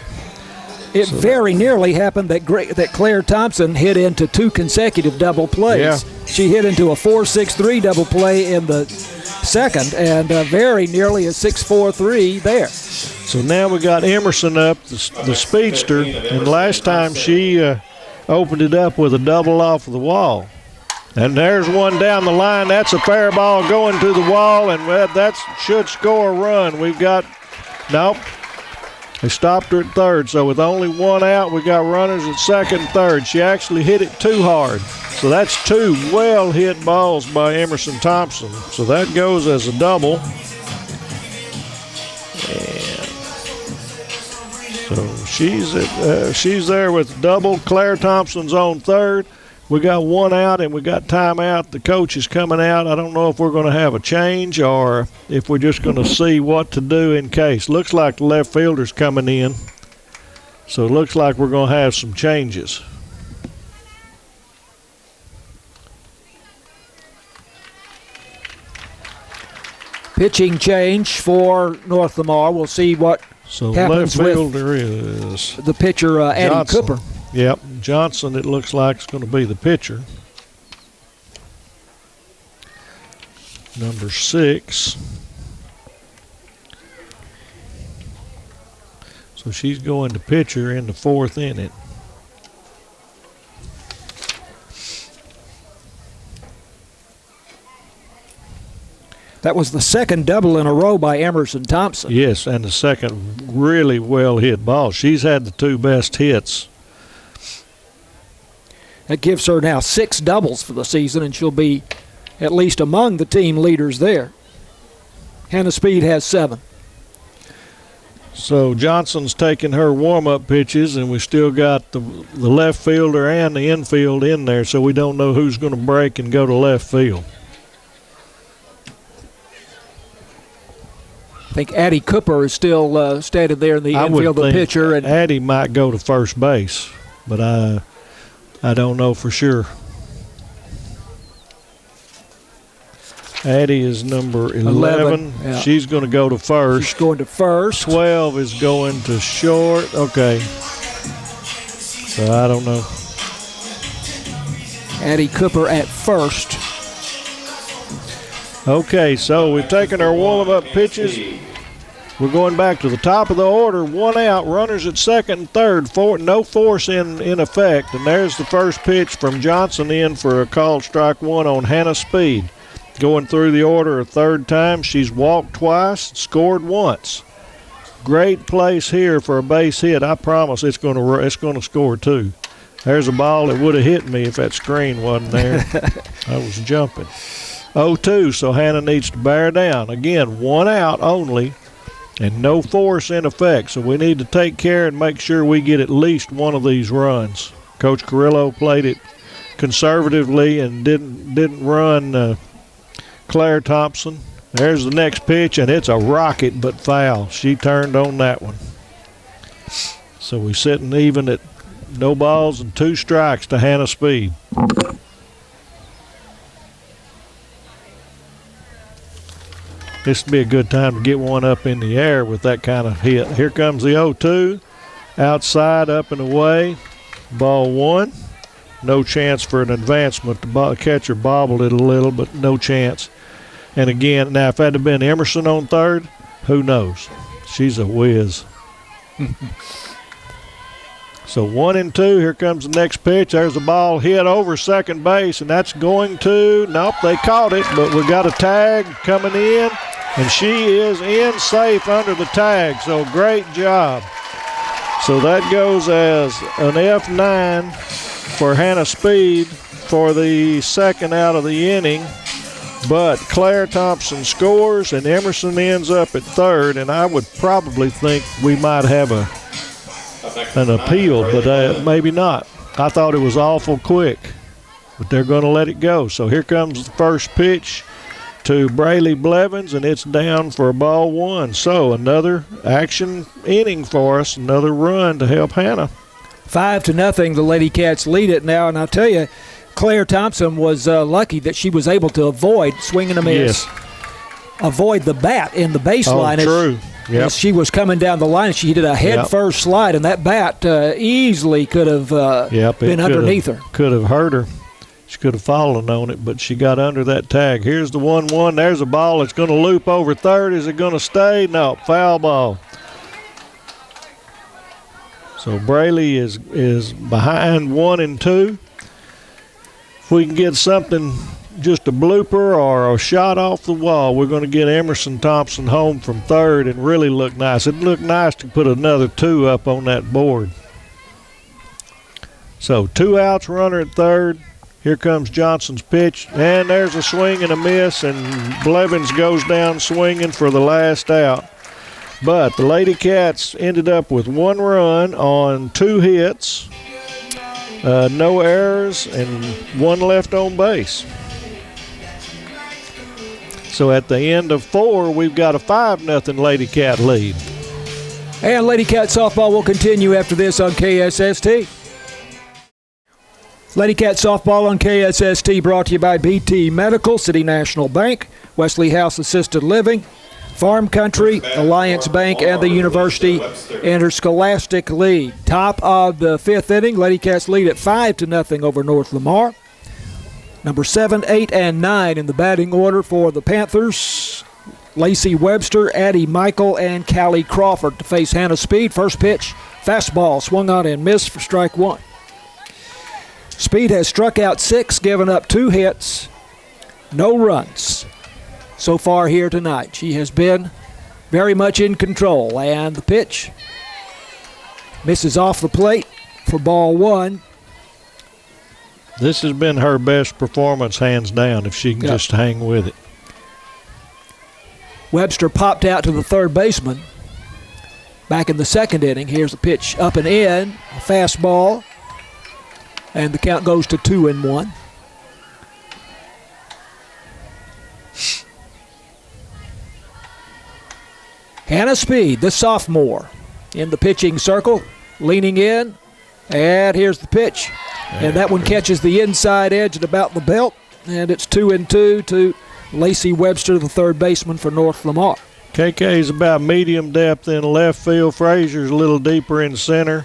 It very nearly happened that Claire Thompson hit into 2 consecutive double plays. Yeah. She hit into a 4-6-3 double play in the second, and very nearly a 6-4-3 there. So now we got Emerson up, the speedster, and last time she opened it up with a double off of the wall. And there's one down the line. That's a fair ball going to the wall, and that should score a run. We've got – nope. They stopped her at third, so with only 1 out, we got runners at second and third. She actually hit it too hard. So that's 2 well-hit balls by Emerson Thompson. So that goes as a double. And so she's there with double. Claire Thompson's on third. We got 1 out and we got timeout. The coach is coming out. I don't know if we're going to have a change or if we're just going to see what to do in case. Looks like the left fielder's coming in. So it looks like we're going to have some changes. Pitching change for North Lamar. We'll see what happens left fielder is the pitcher, Addie Johnson. Cooper. Yep, Johnson, it looks like, is going to be the pitcher. Number 6. So she's going to pitcher in the 4th inning. That was the second double in a row by Emerson Thompson. Yes, and the second really well-hit ball. She's had the 2 best hits. That gives her now 6 doubles for the season, and she'll be at least among the team leaders there. Hannah Speed has 7. So Johnson's taking her warm-up pitches, and we still got the left fielder and the infield in there, so we don't know who's going to break and go to left field. I think Addie Cooper is still standing there in the infield, the pitcher. And Addie might go to first base, but I don't know for sure. Addie is number 11. Yeah. She's going to go to first. She's going to first. 12 is going to short. Okay. So I don't know. Addie Cooper at first. Okay, so we've taken our warm-up pitches. We're going back to the top of the order. One out, runners at second and third. No force in effect. And there's the first pitch from Johnson in for a called strike one on Hannah Speed. Going through the order a third time. She's walked twice, scored once. Great place here for a base hit. I promise it's going to score two. There's a ball that would have hit me if that screen wasn't there. I was jumping. 0-2, so Hannah needs to bear down. Again, one out only and no force in effect. So we need to take care and make sure we get at least one of these runs. Coach Carrillo played it conservatively and didn't run Claire Thompson. There's the next pitch, and it's a rocket but foul. She turned on that one. So we're sitting even at no balls and 2 strikes to Hannah Speed. This would be a good time to get one up in the air with that kind of hit. Here comes the 0-2. Outside, up and away. Ball one. No chance for an advancement. The catcher bobbled it a little, but no chance. And again, now if that had been Emerson on third, who knows? She's a whiz. So 1-2. Here comes the next pitch. There's the ball hit over second base, and that's going to, nope, they caught it, but we got a tag coming in, and she is in safe under the tag. So great job. So that goes as an F9 for Hannah Speed for the second out of the inning. But Claire Thompson scores, and Emerson ends up at third, and I would probably think we might have an appeal, but maybe not. I thought it was awful quick, but they're going to let it go. So here comes the first pitch to Braley Blevins, and it's down for a ball one. So another action inning for us, another run to help Hannah. 5-0, the Lady Cats lead it now, and I'll tell you, Claire Thompson was lucky that she was able to avoid swinging a miss. Yes. Avoid the bat in the baseline. Oh, true. Yep. As she was coming down the line, she did a head-first slide, and that bat easily could have been underneath her. Could have hurt her. She could have fallen on it, but she got under that tag. Here's the 1-1. There's a ball that's going to loop over third. Is it going to stay? No, foul ball. So Braley is behind 1-2. If we can get something, just a blooper or a shot off the wall, we're going to get Emerson Thompson home from third and really look nice. It'd look nice to put another 2 up on that board. So 2 outs, runner at third. Here comes Johnson's pitch, and there's a swing and a miss, and Blevins goes down swinging for the last out. But the Lady Cats ended up with 1 run on 2 hits. No errors, and 1 left on base. So at the end of 4, we've got a 5-0 Lady Cat lead. And Lady Cat softball will continue after this on KSST. Lady Cat softball on KSST brought to you by BT Medical, City National Bank, Wesley House Assisted Living, Farm Country, Alliance Bank, and the University Interscholastic League. Top of the 5th inning, Lady Cats lead at 5-0 over North Lamar. Number 7, 8, and 9 in the batting order for the Panthers. Lacey Webster, Addie Michael, and Callie Crawford to face Hannah Speed. First pitch, fastball, swung on and missed for strike 1. Speed has struck out 6, given up 2 hits, no runs so far here tonight. She has been very much in control, and the pitch misses off the plate for ball 1. This has been her best performance, hands down, if she can just hang with it. Webster popped out to the third baseman, back in the second inning. Here's a pitch up and in, a fastball, and the count goes to 2-1. Hannah Speed, the sophomore, in the pitching circle, leaning in, and here's the pitch. And that one catches the inside edge at about the belt, and it's 2-2 to Lacey Webster, the third baseman for North Lamar. KK is about medium depth in left field. Frazier's a little deeper in center,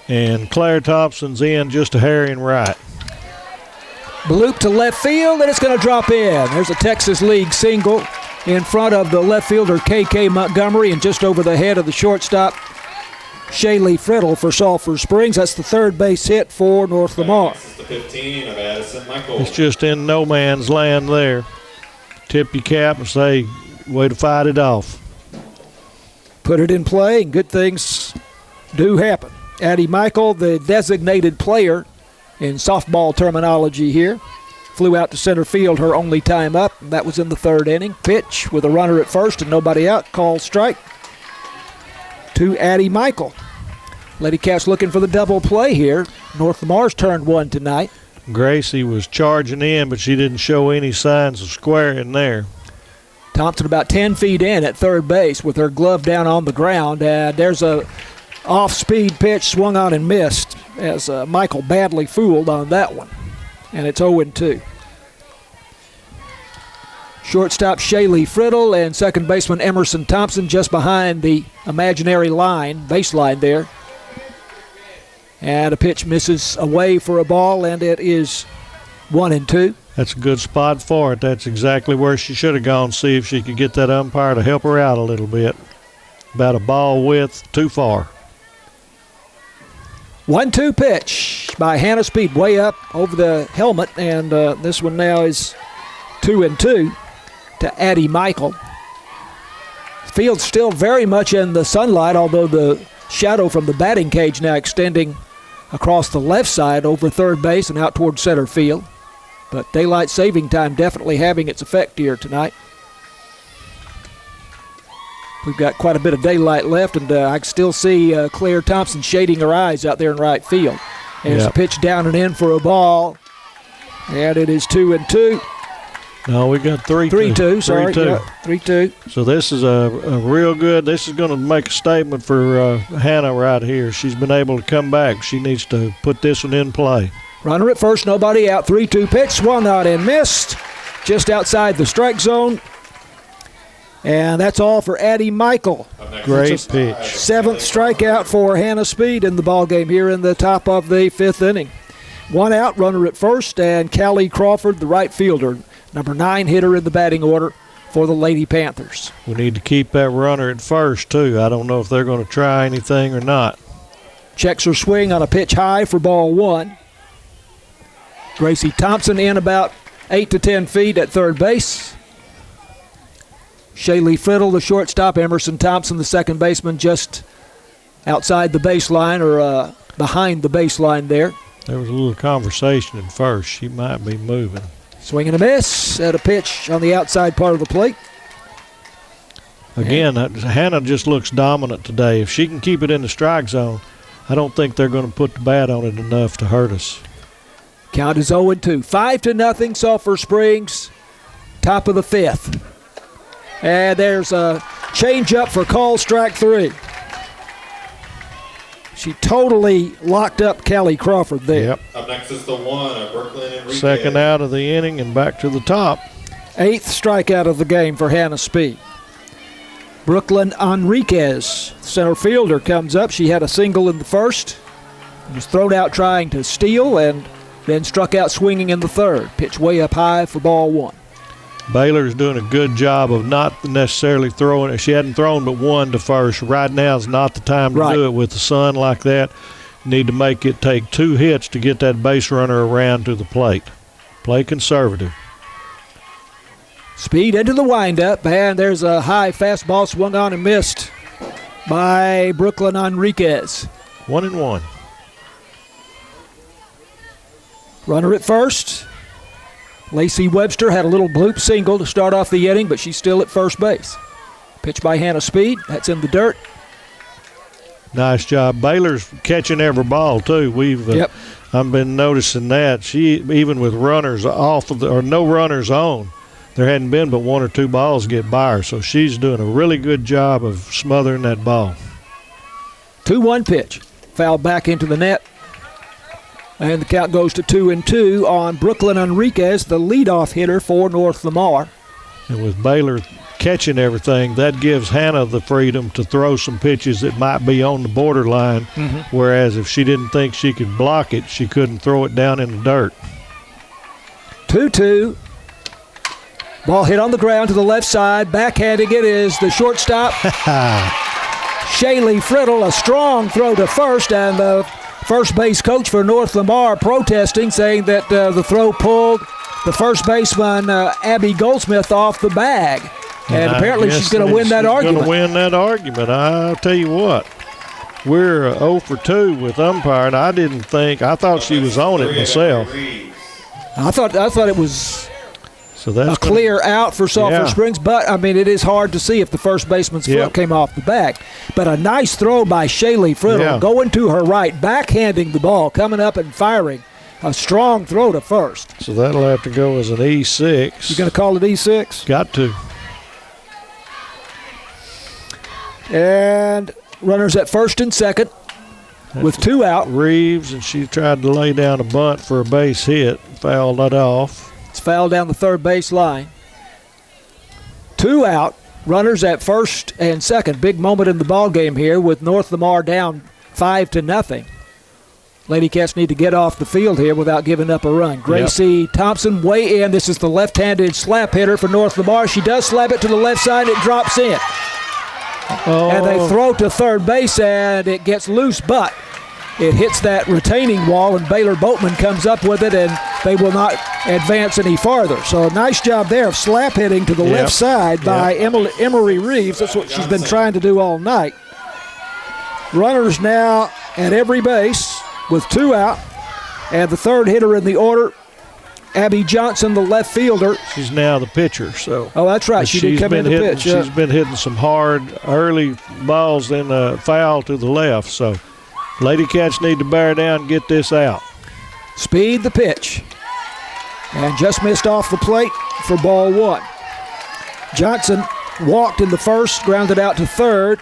and Claire Thompson's in just a hair in right. Bloop to left field, and it's going to drop in. There's a Texas League single in front of the left fielder KK Montgomery and just over the head of the shortstop Shaylee Friddle for Sulphur Springs. That's the third base hit for North Lamar. This is the 15 of Addison Michael. It's just in no man's land there. Tip your cap and say, way to fight it off. Put it in play, and good things do happen. Addie Michael, the designated player in softball terminology here, flew out to center field her only time up. That was in the third inning. Pitch with a runner at first and nobody out. Call strike to Addie Michael. Lady Cats looking for the double play here. North Lamar's turned one tonight. Gracie was charging in, but she didn't show any signs of squaring there. Thompson about 10 feet in at third base with her glove down on the ground. There's a off-speed pitch swung on and missed as Michael badly fooled on that one. And it's 0-2. Shortstop Shaylee Friddle and second baseman Emerson Thompson just behind the imaginary line, baseline there. And a pitch misses away for a ball, and it is 1-2. That's a good spot for it. That's exactly where she should have gone, see if she could get that umpire to help her out a little bit. About a ball width too far. 1-2 pitch by Hannah Speed, way up over the helmet, and this one now is 2-2 to Addie Michael. Field's still very much in the sunlight, although the shadow from the batting cage now extending across the left side over third base and out toward center field. But daylight saving time definitely having its effect here tonight. We've got quite a bit of daylight left, and I can still see Claire Thompson shading her eyes out there in right field. And it's a pitch down and in for a ball, and it is 2-2. No, we got 3-2. 3-2, sorry. 3-2. Yeah, 3-2. So this is a real good, this is going to make a statement for Hannah right here. She's been able to come back. She needs to put this one in play. Runner at first, nobody out. 3-2 pitch, swung out and missed just outside the strike zone. And that's all for Addie Michael. Great pitch. Seventh strikeout for Hannah Speed in the ballgame here in the top of the fifth inning. One out, runner at first, and Callie Crawford, the right fielder, number 9 hitter in the batting order for the Lady Panthers. We need to keep that runner at first, too. I don't know if they're going to try anything or not. Checks her swing on a pitch high for ball one. Gracie Thompson in about 8 to 10 feet at third base. Shaylee Friddle, the shortstop. Emerson Thompson, the second baseman, just outside the baseline or behind the baseline there. There was a little conversation at first. She might be moving. Swing and a miss at a pitch on the outside part of the plate. Again, Hannah just looks dominant today. If she can keep it in the strike zone, I don't think they're going to put the bat on it enough to hurt us. Count is 0-2. 5-0, Sulphur Springs, top of the fifth. And there's a change-up for call strike 3. She totally locked up Callie Crawford there. Yep. Up next is the 1 of Brooklyn Enriquez. Second out of the inning and back to the top. 8th strikeout of the game for Hannah Speed. Brooklyn Enriquez, center fielder, comes up. She had a single in the first. Was thrown out trying to steal and then struck out swinging in the third. Pitch way up high for ball one. Baylor's doing a good job of not necessarily throwing it. She hadn't thrown but one to first. Right now is not the time to do it with the sun like that. You need to make it take 2 hits to get that base runner around to the plate. Play conservative. Speed into the windup, and there's a high fastball swung on and missed by Brooklyn Enriquez. 1-1. Runner at first. Lacey Webster had a little bloop single to start off the inning, but she's still at first base. Pitch by Hannah Speed. That's in the dirt. Nice job. Baylor's catching every ball too. I've been noticing that. She, even with runners off of or no runners on, there hadn't been but 1 or 2 balls get by her. So she's doing a really good job of smothering that ball. 2-1 pitch. Fouled back into the net. And the count goes to 2-2 on Brooklyn Enriquez, the leadoff hitter for North Lamar. And with Baylor catching everything, that gives Hannah the freedom to throw some pitches that might be on the borderline, whereas if she didn't think she could block it, she couldn't throw it down in the dirt. 2-2. Ball hit on the ground to the left side. Backhanding it is the shortstop, Shaylee Friddle. A strong throw to first, and the first base coach for North Lamar protesting, saying that the throw pulled the first baseman, Abby Goldsmith, off the bag. And apparently she's going to win that argument. Going to win that argument. I'll tell you what. We're 0 for 2 with umpiring. I thought she was on it myself. I thought it was a clear out for Sulphur Springs, but, I mean, it is hard to see if the first baseman's foot came off the bag. But a nice throw by Shaylee Friddle, going to her right, backhanding the ball, coming up and firing. A strong throw to first. So that'll have to go as an E6. You going to call it E6? Got to. And runners at first and second with 2 out. Reeves, and she tried to lay down a bunt for a base hit. Fouled it off. It's fouled down the third base line. 2 out. Runners at first and second. Big moment in the ball game here with North Lamar down 5-0. Lady Cats need to get off the field here without giving up a run. Gracie Thompson way in. This is the left-handed slap hitter for North Lamar. She does slap it to the left side. It drops in. And they throw to third base, and it gets loose, but it hits that retaining wall, and Baylor Boatman comes up with it, and they will not advance any farther. So a nice job there of slap hitting to the left side by Emery Reeves. That's what she's been trying to do all night. Runners now at every base with 2 out, and the third hitter in the order, Abby Johnson, the left fielder. She's now the pitcher. So. Oh, that's right. She did come in to pitch. She's been hitting some hard early balls in a foul to the left. So Lady Cats need to bear down and get this out. Speed the pitch. And just missed off the plate for ball 1. Johnson walked in the first, grounded out to third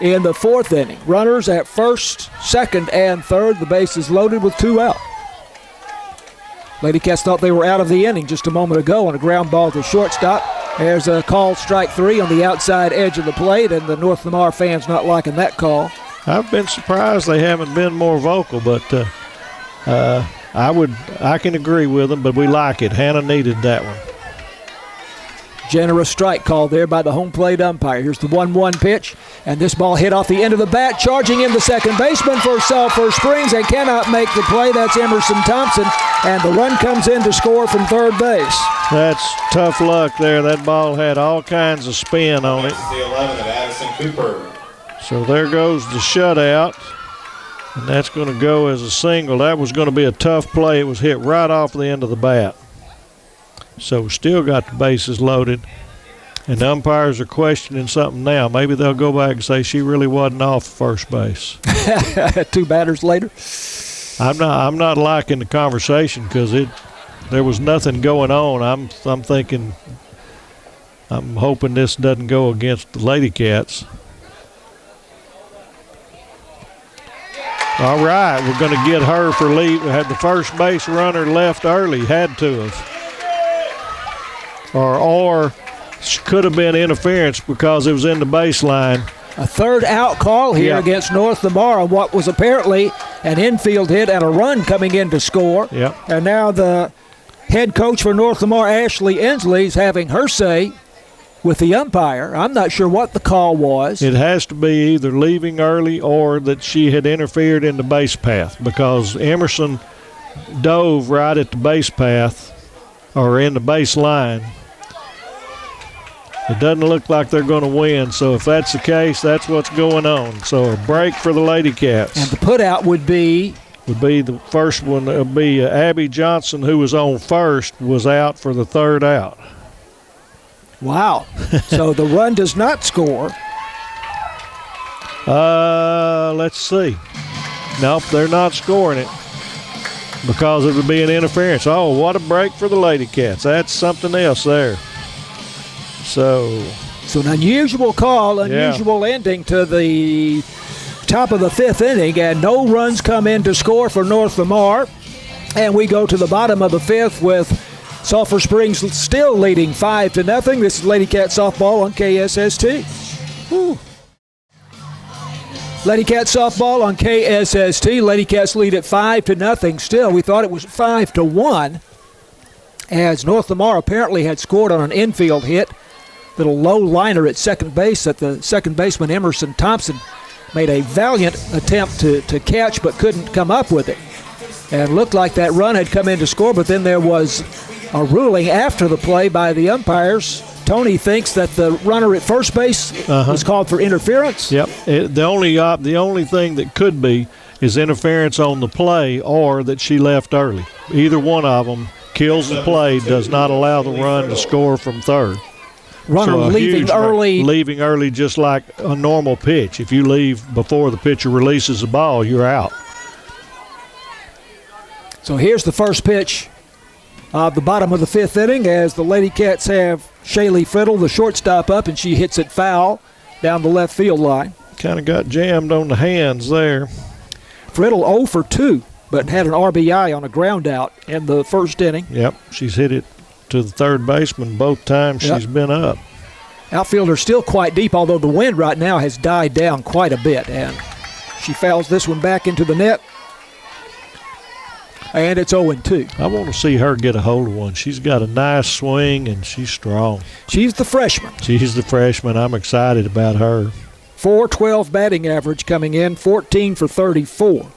in the 4th inning. Runners at first, second, and third. The base is loaded with 2 out. Lady Cats thought they were out of the inning just a moment ago on a ground ball to shortstop. There's a call, strike 3 on the outside edge of the plate, and the North Lamar fans not liking that call. I've been surprised they haven't been more vocal, but I can agree with them, but we like it. Hannah needed that one. Generous strike call there by the home plate umpire. Here's the 1-1 pitch, and this ball hit off the end of the bat. Charging in the second baseman for Sulphur Springs and cannot make the play. That's Emerson Thompson, and the run comes in to score from third base. That's tough luck there. That ball had all kinds of spin on it. The 11 of Addison Cooper. So there goes the shutout, and that's going to go as a single. That was going to be a tough play. It was hit right off the end of the bat. So we still got the bases loaded, and the umpires are questioning something now. Maybe they'll go back and say she really wasn't off first base. 2 batters later. I'm not liking the conversation because there was nothing going on. I'm thinking, I'm hoping this doesn't go against the Lady Cats. All right, we're going to get her for lead. We had the first base runner left early, had to have. Or could have been interference because it was in the baseline. A third out call here against North Lamar on what was apparently an infield hit and a run coming in to score. Yep. And now the head coach for North Lamar, Ashley Inslee, is having her say with the umpire. I'm not sure what the call was. It has to be either leaving early or that she had interfered in the base path because Emerson dove right at the base path or in the base line. It doesn't look like they're going to win, so if that's the case, that's what's going on. So a break for the Lady Cats. And the putout would be the first one. It would be Abby Johnson, who was on first, was out for the third out. Wow. So the run does not score. Let's see. Nope, they're not scoring it because it would be an interference. Oh, what a break for the Lady Cats. That's something else there. So an unusual call, unusual ending to the top of the 5th inning, and no runs come in to score for North Lamar. And we go to the bottom of the 5th with Sulphur Springs still leading 5-0. This is Lady Cat softball on KSST. Woo. Lady Cat softball on KSST. Lady Cats lead at 5-0 still. We thought it was 5-1 as North Lamar apparently had scored on an infield hit. Little low liner at second base that the second baseman Emerson Thompson made a valiant attempt to catch but couldn't come up with it. And looked like that run had come in to score, but then there was a ruling after the play by the umpires. Tony thinks that the runner at first base was called for interference. Yep. The only thing that could be is interference on the play or that she left early. Either one of them kills the play, does not allow the run to score from third. Runner leaving early. Leaving early just like a normal pitch. If you leave before the pitcher releases the ball, you're out. So here's the first pitch of the bottom of the 5th inning as the Lady Cats have Shaylee Friddle, the shortstop, up, and she hits it foul down the left field line. Kind of got jammed on the hands there. Friddle 0 for 2, but had an RBI on a ground out in the first inning. Yep, she's hit it to the third baseman both times she's been up. Outfielder still quite deep, although the wind right now has died down quite a bit, and she fouls this one back into the net. And it's 0-2. I want to see her get a hold of one. She's got a nice swing, and she's strong. She's the freshman. She's the freshman. I'm excited about her. .412 batting average coming in, 14 for 34.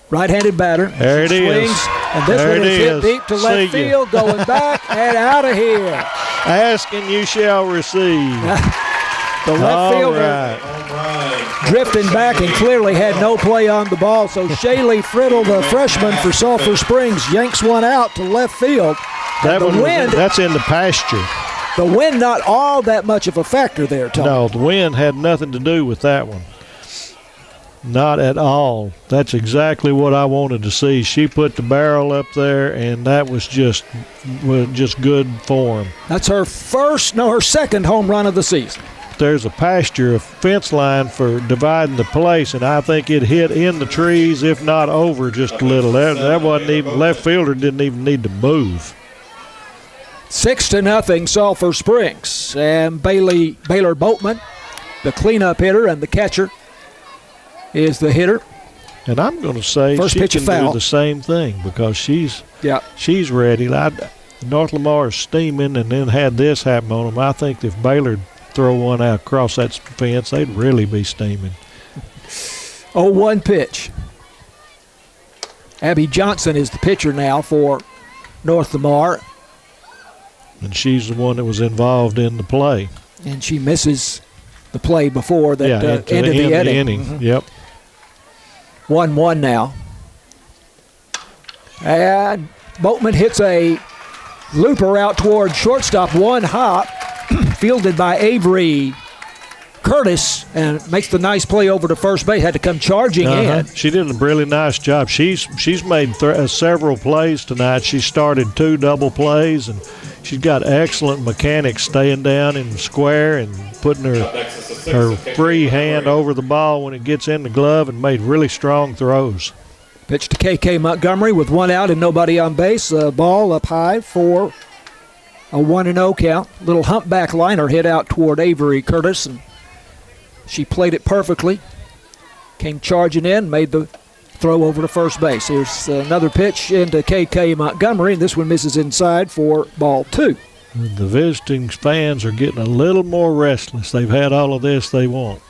Right-handed batter. There it swings, is. And this there one is hit deep to left See field, going back and out of here. Ask and you shall receive. The left fielder drifting back and clearly had no play on the ball. So Shaylee Friddle, the freshman for Sulphur Springs, yanks one out to left field. That's in the pasture. The wind not all that much of a factor there, Tom. No, the wind had nothing to do with that one. Not at all. That's exactly what I wanted to see. She put the barrel up there, and that was just good form. That's her second home run of the season. There's a pasture, a fence line for dividing the place, and I think it hit in the trees, if not over just a little. That wasn't even, left fielder didn't even need to move. 6-0 Sulphur Springs. And Baylor Boatman, the cleanup hitter, and the catcher is the hitter. And I'm going to say first she pitch can do the same thing because she's ready. North Lamar is steaming and then had this happen on them. I think if Baylor throw one out across that fence, they'd really be steaming. 0-1 pitch. Abby Johnson is the pitcher now for North Lamar. And she's the one that was involved in the play. And she misses the play before that ended the inning. Mm-hmm. Yep. 1-1 now. And Boatman hits a looper out toward shortstop, one hop, fielded by Avery Curtis, and makes the nice play over to first base. Had to come charging in. She did a really nice job. She's made several plays tonight. She started 2 double plays, and she's got excellent mechanics staying down in the square and putting her free hand over the ball when it gets in the glove, and made really strong throws. Pitch to KK Montgomery with 1 out and nobody on base. Ball up high for a 1-0 count. Little humpback liner hit out toward Avery Curtis, and she played it perfectly. Came charging in, made the throw over to first base. Here's another pitch into KK Montgomery, and this one misses inside for ball 2. The visiting fans are getting a little more restless. They've had all of this they want.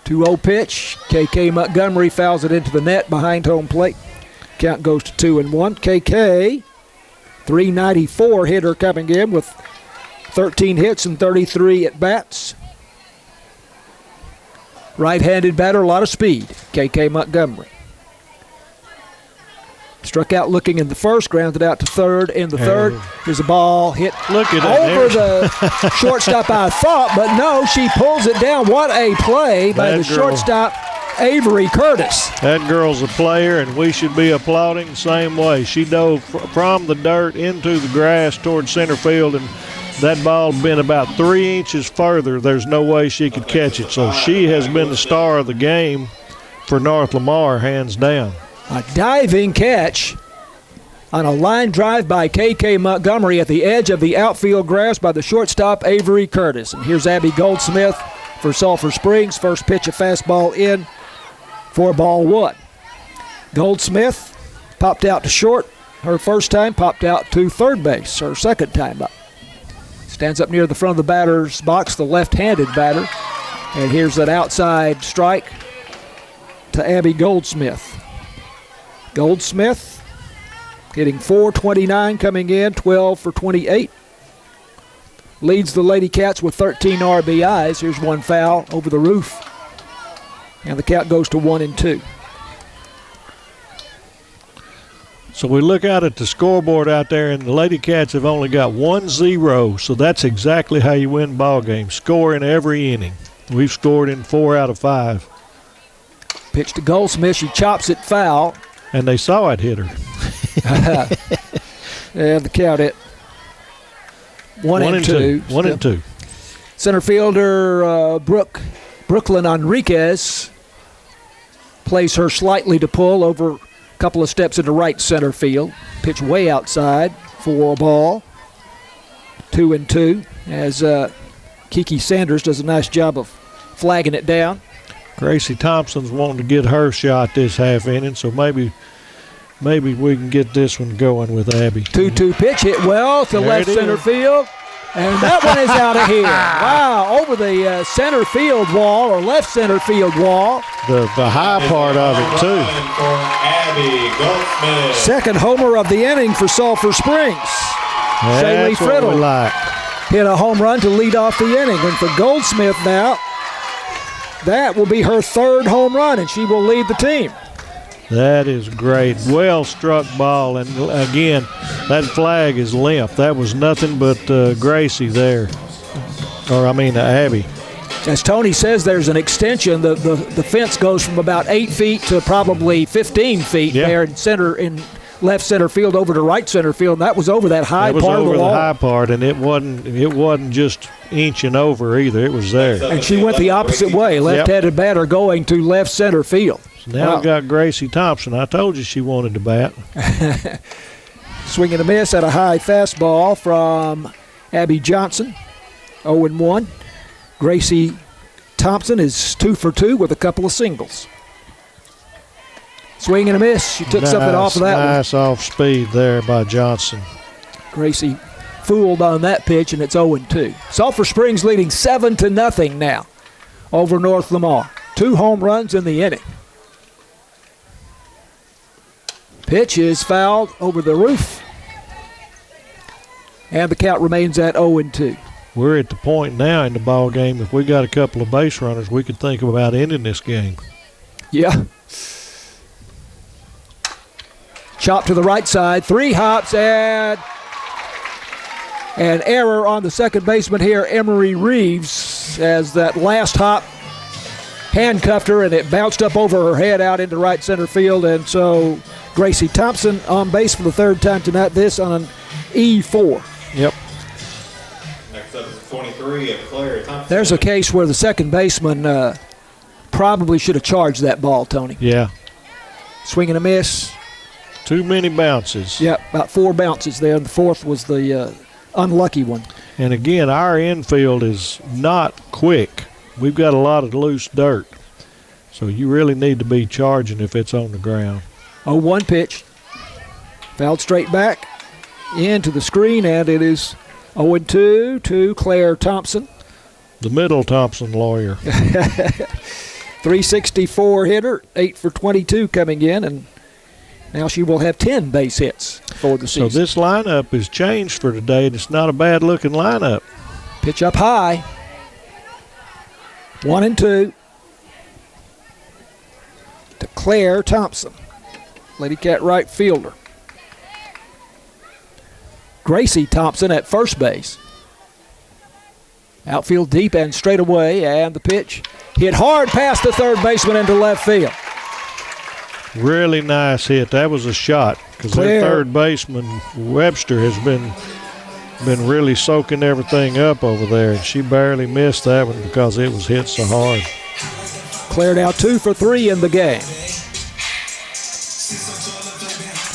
2-0 pitch. KK Montgomery fouls it into the net behind home plate. Count goes to 2-1. KK, 394 hitter coming in with 13 hits and 33 at-bats. Right-handed batter, a lot of speed. KK Montgomery. Struck out looking in the first, grounded out to third in the third. Here's a ball hit Look at over that. the shortstop, I thought, but no, she pulls it down. What a play by That the girl. shortstop, Avery Curtis. That girl's a player, and we should be applauding the same way. She dove from the dirt into the grass towards center field, and that ball had been about 3 inches further. There's no way she could catch it. So she has been the star of the game for North Lamar, hands down. A diving catch on a line drive by K.K. Montgomery at the edge of the outfield grass by the shortstop, Avery Curtis. And here's Abby Goldsmith for Sulphur Springs. First pitch, a fastball in for ball one. Goldsmith popped out to short her first time, popped out to third base her second time up. Stands up near the front of the batter's box, the left-handed batter. And here's an outside strike to Abby Goldsmith. Goldsmith hitting .429 coming in, 12 for 28. Leads the Lady Cats with 13 RBIs. Here's one foul over the roof. And the count goes to 1-2. So we look out at the scoreboard out there, and the Lady Cats have only got 1-0. So that's exactly how you win ball games. Score in every inning. We've scored in 4 out of 5. Pitch to Goldsmith. She chops it foul. And they saw it hit her. And the count at 1-2. 1-2. Center fielder Brooklyn Enriquez plays her slightly to pull over a couple of steps into right center field. Pitch way outside for a ball. 2-2 as Kiki Sanders does a nice job of flagging it down. Gracie Thompson's wanting to get her shot this half inning, so maybe we can get this one going with Abby. 2-2 pitch hit well to There left it center is. field. And that one is out of here. Wow, over the center field wall or left center field wall. The high part of it, too. For Abby Goldsmith. Second homer of the inning for Sulphur Springs. Shaylee That's what we Friddle like. hit a home run to lead off the inning. And for Goldsmith now, that will be her third home run, and she will lead the team. That is great. Well struck ball. And again, that flag is limp. That was nothing but Gracie there. Abby. As Tony says, there's an extension. The fence goes from about 8 feet to probably 15 feet there in left center field over to right center field. And that was over that high part of the wall. It was over the high part, and it wasn't just inching over either. It was there. And she went the opposite way. Left-handed batter going to left center field. Now we got Gracie Thompson. I told you she wanted to bat. Swing and a miss at a high fastball from Abby Johnson. 0-1. Gracie Thompson is 2 for 2 with a couple of singles. Swing and a miss. She took something off of that one. Nice off speed there by Johnson. Gracie fooled on that pitch, and it's 0-2. Sulphur Springs leading 7-0 now over North Lamar. 2 home runs in the inning. Pitch is fouled over the roof. And the count remains at 0-2. We're at the point now in the ball game, if we got a couple of base runners, we could think about ending this game. Yeah. Chop to the right side. 3 hops and an error on the second baseman here, Emery Reeves, as that last hop handcuffed her and it bounced up over her head out into right center field. And so Gracie Thompson on base for the third time tonight, this on an E4. Yep. Next up is 23 of Claire Thompson. There's a case where the second baseman probably should have charged that ball, Tony. Yeah. Swing and a miss. Too many bounces. Yep, about 4 bounces there, and the fourth was the unlucky one. And again, our infield is not quick. We've got a lot of loose dirt. So you really need to be charging if it's on the ground. 0-1 pitch. Fouled straight back into the screen, and it is 0-2 to Claire Thompson. The middle Thompson lawyer. 364 hitter, 8 for 22 coming in, and now she will have 10 base hits for the season. So this lineup has changed for today, and it's not a bad-looking lineup. Pitch up high. 1-2 to Claire Thompson, Lady Cat right fielder. Gracie Thompson at first base. Outfield deep and straight away, and the pitch hit hard past the third baseman into left field. Really nice hit. That was a shot because their third baseman Webster has been really soaking everything up over there, and she barely missed that one because it was hit so hard. Cleared out 2 for 3 in the game.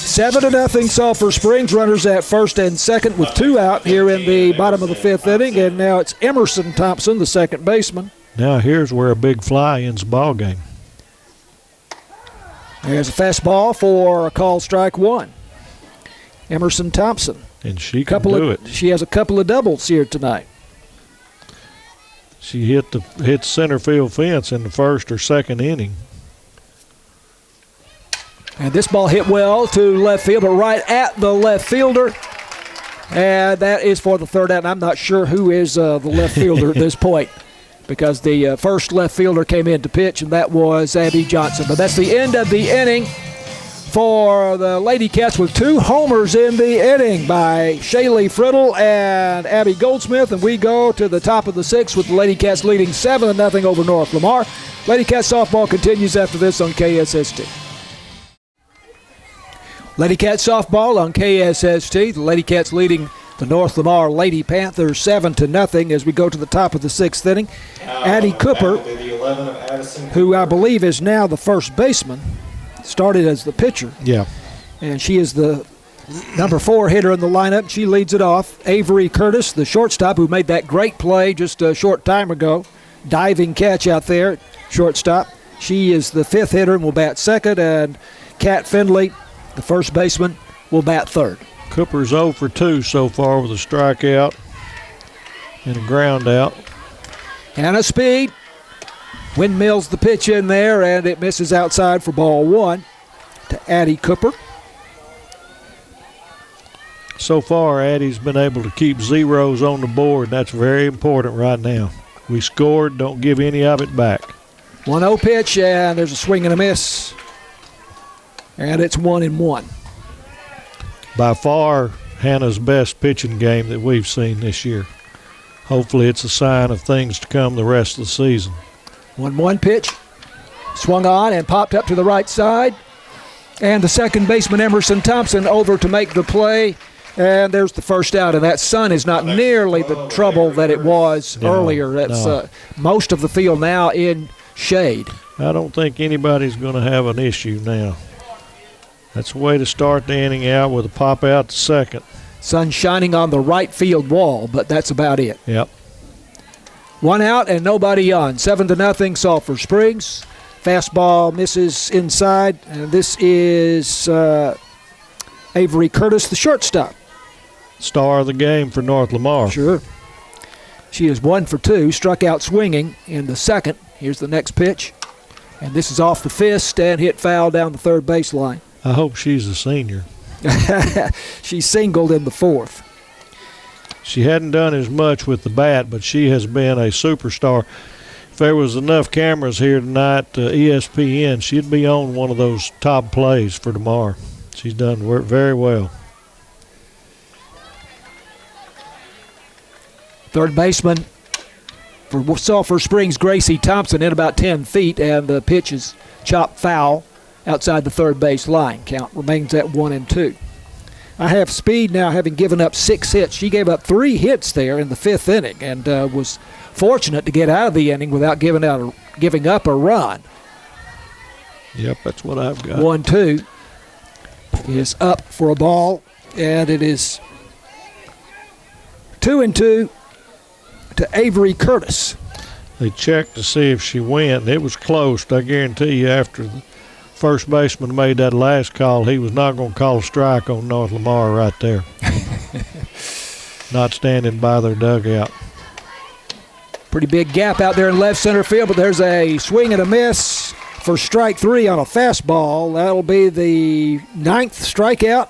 7-0 Sulphur Springs. Runners at first and second with 2 out here in the bottom of the 5th inning, and now it's Emerson Thompson, the second baseman. Now here's where a big fly ends the ball game. There's a fastball for a call strike 1. Emerson Thompson. And she can do it. She has a couple of doubles here tonight. She hit center field fence in the first or second inning. And this ball hit well to left field, but right at the left fielder. And that is for the third out. And I'm not sure who is the left fielder at this point, because the first left fielder came in to pitch, and that was Abby Johnson. But that's the end of the inning for the Lady Cats, with 2 homers in the inning by Shaylee Friddle and Abby Goldsmith. And we go to the top of the 6th with the Lady Cats leading 7-0 over North Lamar. Lady Cats softball continues after this on KSST. Lady Cats softball on KSST. The Lady Cats leading the North Lamar Lady Panthers 7-0 as we go to the top of the 6th inning. Addie Cooper, who I believe is now the first baseman, started as the pitcher. Yeah. And she is the number 4 hitter in the lineup. She leads it off. Avery Curtis, the shortstop, who made that great play just a short time ago. Diving catch out there, shortstop. She is the 5th hitter and will bat second. And Kat Findley, the first baseman, will bat third. Cooper's 0 for 2 so far with a strikeout and a ground out. Hannah Speed windmills the pitch in there, and it misses outside for ball 1 to Addie Cooper. So far, Addie's been able to keep zeros on the board. That's very important right now. We scored, don't give any of it back. 1-0 pitch, and there's a swing and a miss. And it's 1-1. By far, Hannah's best pitching game that we've seen this year. Hopefully it's a sign of things to come the rest of the season. 1-1 pitch. Swung on and popped up to the right side. And the second baseman, Emerson Thompson, over to make the play. And there's the first out. And that sun is not nearly the trouble that it was earlier. That's most of the field now in shade. I don't think anybody's going to have an issue now. That's the way to start the inning out, with a pop out to second. Sun shining on the right field wall, but that's about it. Yep. 1 out and nobody on. 7-0 Sulphur Springs. Fastball misses inside, and this is Avery Curtis, the shortstop. Star of the game for North Lamar. Sure. She is 1 for 2, struck out swinging in the second. Here's the next pitch, and this is off the fist and hit foul down the third baseline. I hope she's a senior. She singled in the 4th. She hadn't done as much with the bat, but she has been a superstar. If there was enough cameras here tonight, ESPN, she'd be on one of those top plays for tomorrow. She's done very well. Third baseman for Sulphur Springs, Gracie Thompson, in about 10 feet, and the pitch is chopped foul outside the third base line. Count remains at 1-2. I have Speed now having given up 6 hits. She gave up 3 hits there in the 5th inning and was fortunate to get out of the inning without giving up a run. Yep, that's what I've got. 1-2 is up for a ball, and it is 2-2 to Avery Curtis. They checked to see if she went. It was close. I guarantee you, after the first baseman made that last call, he was not going to call a strike on North Lamar right there. Not standing by their dugout. Pretty big gap out there in left center field, but there's a swing and a miss for strike 3 on a fastball. That'll be the 9th strikeout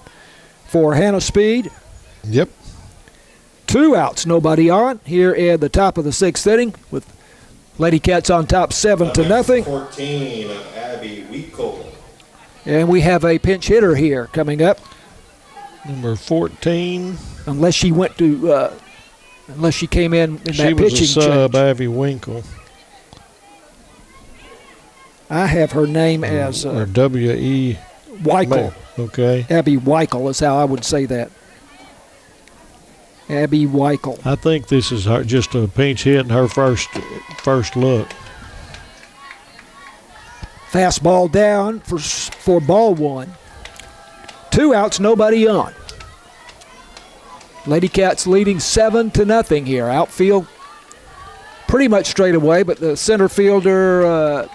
for Hannah Speed. Yep. 2 outs, nobody on here in the top of the 6th inning with Lady Cats on top 7-0. 14 of Abby Weekle. And we have a pinch hitter here coming up. Number 14. unless she went to, unless she came in that She was pitching a sub, change. Abby Winkle. I have her name as Or W.E. Weichel. Okay. Abby Weichel is how I would say that. Abby Weichel. I think this is just a pinch hit in her first look. Fastball down for ball one. 2 outs, nobody on. Lady Cats leading 7-0 here. Outfield pretty much straight away, but the center fielder,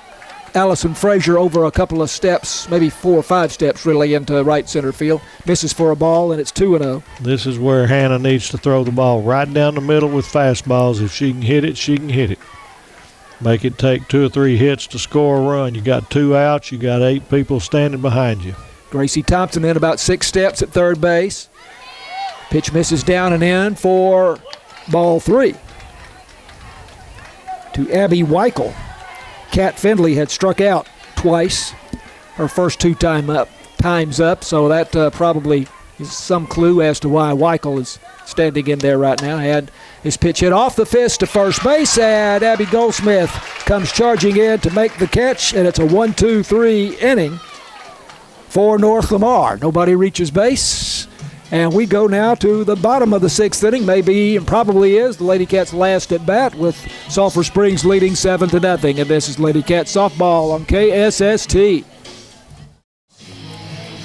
Allison Frazier, over a couple of steps, maybe 4 or 5 steps really into right center field. Misses for a ball, and it's 2-0. This is where Hannah needs to throw the ball right down the middle with fastballs. If she can hit it, she can hit it. Make it take 2 or 3 hits to score a run. You got 2 outs. You got 8 people standing behind you. Gracie Thompson in about 6 steps at third base. Pitch misses down and in for ball 3. To Abby Weichel. Kat Findley had struck out twice. Her first 2 times up, so that probably is some clue as to why Weichel is standing in there right now. Had his pitch hit off the fist to first base, and Abby Goldsmith comes charging in to make the catch, and it's a 1-2-3 inning for North Lamar. Nobody reaches base, and we go now to the bottom of the 6th inning. Maybe and probably is the Lady Cats' last at bat, with Sulphur Springs leading 7-0. And this is Lady Cats softball on KSST.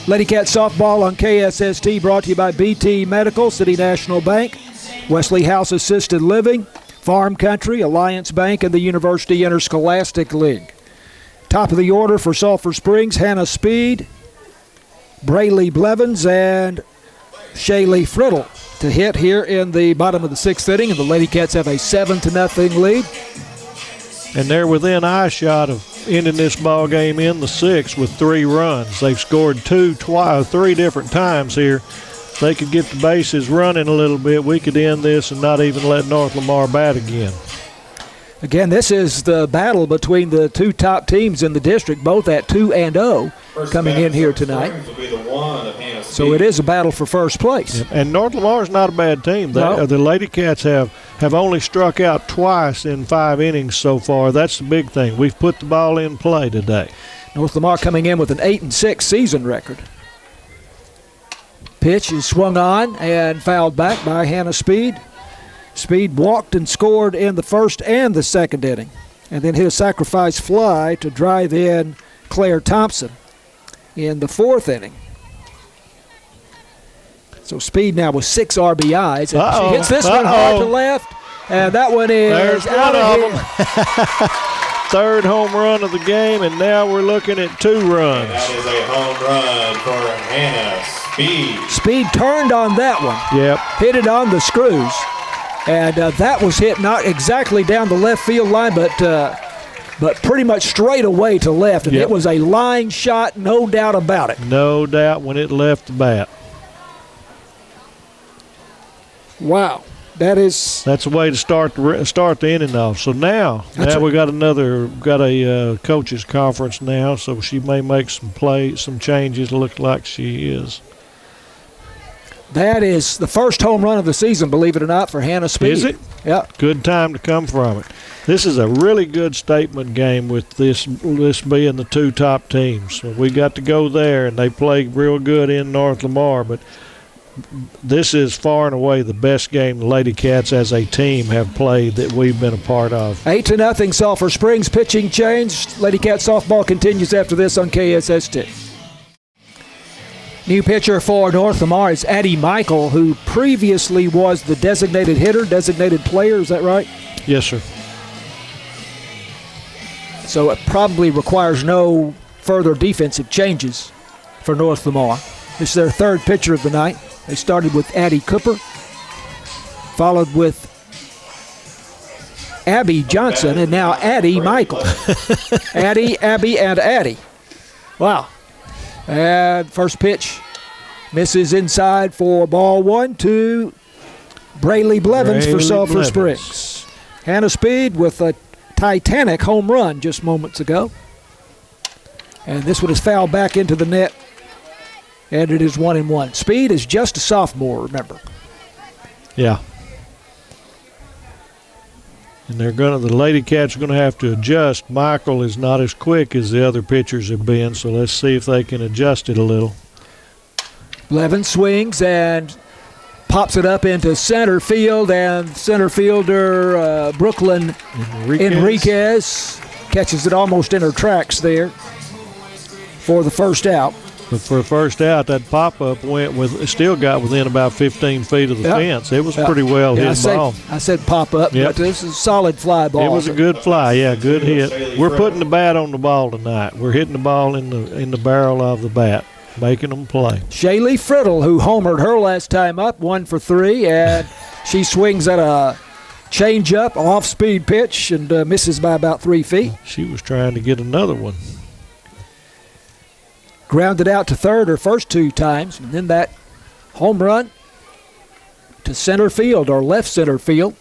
Lady Cats softball on KSST brought to you by BT Medical, City National Bank, Wesley House Assisted Living, Farm Country, Alliance Bank, and the University Interscholastic League. Top of the order for Sulphur Springs, Hannah Speed, Braylee Blevins, and Shaylee Friddle to hit here in the bottom of the 6th inning, and the Lady Cats have a 7-0 lead. And they're within eye shot of ending this ball game in the 6th with 3 runs. They've scored 3 different times here. They could get the bases running a little bit. We could end this and not even let North Lamar bat again. Again, this is the battle between the 2 top teams in the district, both at 2-0, coming in here tonight. So it is a battle for first place. Yep. And North Lamar is not a bad team. No. The Lady Cats have only struck out twice in 5 innings so far. That's the big thing. We've put the ball in play today. North Lamar coming in with an 8-6 season record. Pitch is swung on and fouled back by Hannah Speed. Speed walked and scored in the 1st and the 2nd inning, and then hit a sacrifice fly to drive in Claire Thompson in the 4th inning. So Speed now with 6 RBIs. And she hits this one hard to left, and that one is out of here. 3rd home run of the game, and now we're looking at 2 runs. And that is a home run for Hannah Speed. Speed turned on that one. Yep. Hit it on the screws. And that was hit not exactly down the left field line, but pretty much straight away to left. And it was a line shot, no doubt about it. No doubt when it left the bat. Wow. That's a way to start the inning off. So now we got a coaches conference now, so she may make some changes. Look like she is. That is the first home run of the season, believe it or not, for Hannah Speed. Is it? Yeah. Good time to come from it. This is a really good statement game with this being the 2 top teams. So we got to go there, and they played real good in North Lamar, but this is far and away the best game the Lady Cats as a team have played that we've been a part of. 8-0 Sulphur Springs. Pitching change. Lady Cat softball continues after this on KSST. New pitcher for North Lamar is Addie Michael, who previously was the designated hitter, designated player. Is that right? Yes, sir. So it probably requires no further defensive changes for North Lamar. This is their 3rd pitcher of the night. They started with Addie Cooper, followed with Abby Johnson, and now Addie Michael. Addie, Abby, and Addie. Wow. And first pitch misses inside for ball 1 to Braylee Blevins for Sulphur Springs. Hannah Speed with a Titanic home run just moments ago. And this one is fouled back into the net, and it is 1-1. Speed is just a sophomore, remember. Yeah. And the Lady Cats are going to have to adjust. Michael is not as quick as the other pitchers have been, so let's see if they can adjust it a little. Levin swings and pops it up into center field, and center fielder Brooklyn Enriquez catches it almost in her tracks there for the first out. But for the first out, that pop-up still got within about 15 feet of the fence. It was pretty well hit ball. I said pop-up, but this is a solid fly ball. It was a good fly, good hit. We're putting the bat on the ball tonight. We're hitting the ball in the barrel of the bat, making them play. Shaylee Friddle, who homered her last time up, 1 for 3, and she swings at a change-up, off-speed pitch, and misses by about 3 feet. She was trying to get another one. Grounded out to third her first 2 times, and then that home run to center field or left center field.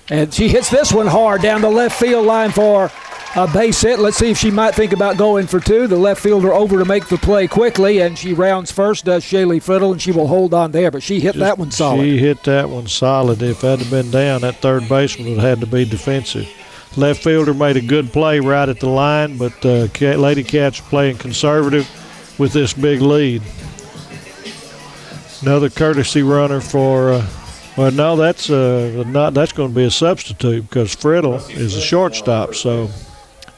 And she hits this one hard down the left field line for a base hit. Let's see if she might think about going for 2. The left fielder over to make the play quickly, and she rounds first, does Shaylee Friddle, and she will hold on there. But she hit that one solid. She hit that one solid. If that had been down, that third baseman would have had to be defensive. Left fielder made a good play right at the line, but Lady Cats playing conservative with this big lead. Another courtesy runner for that's going to be a substitute because Friddle is a shortstop, so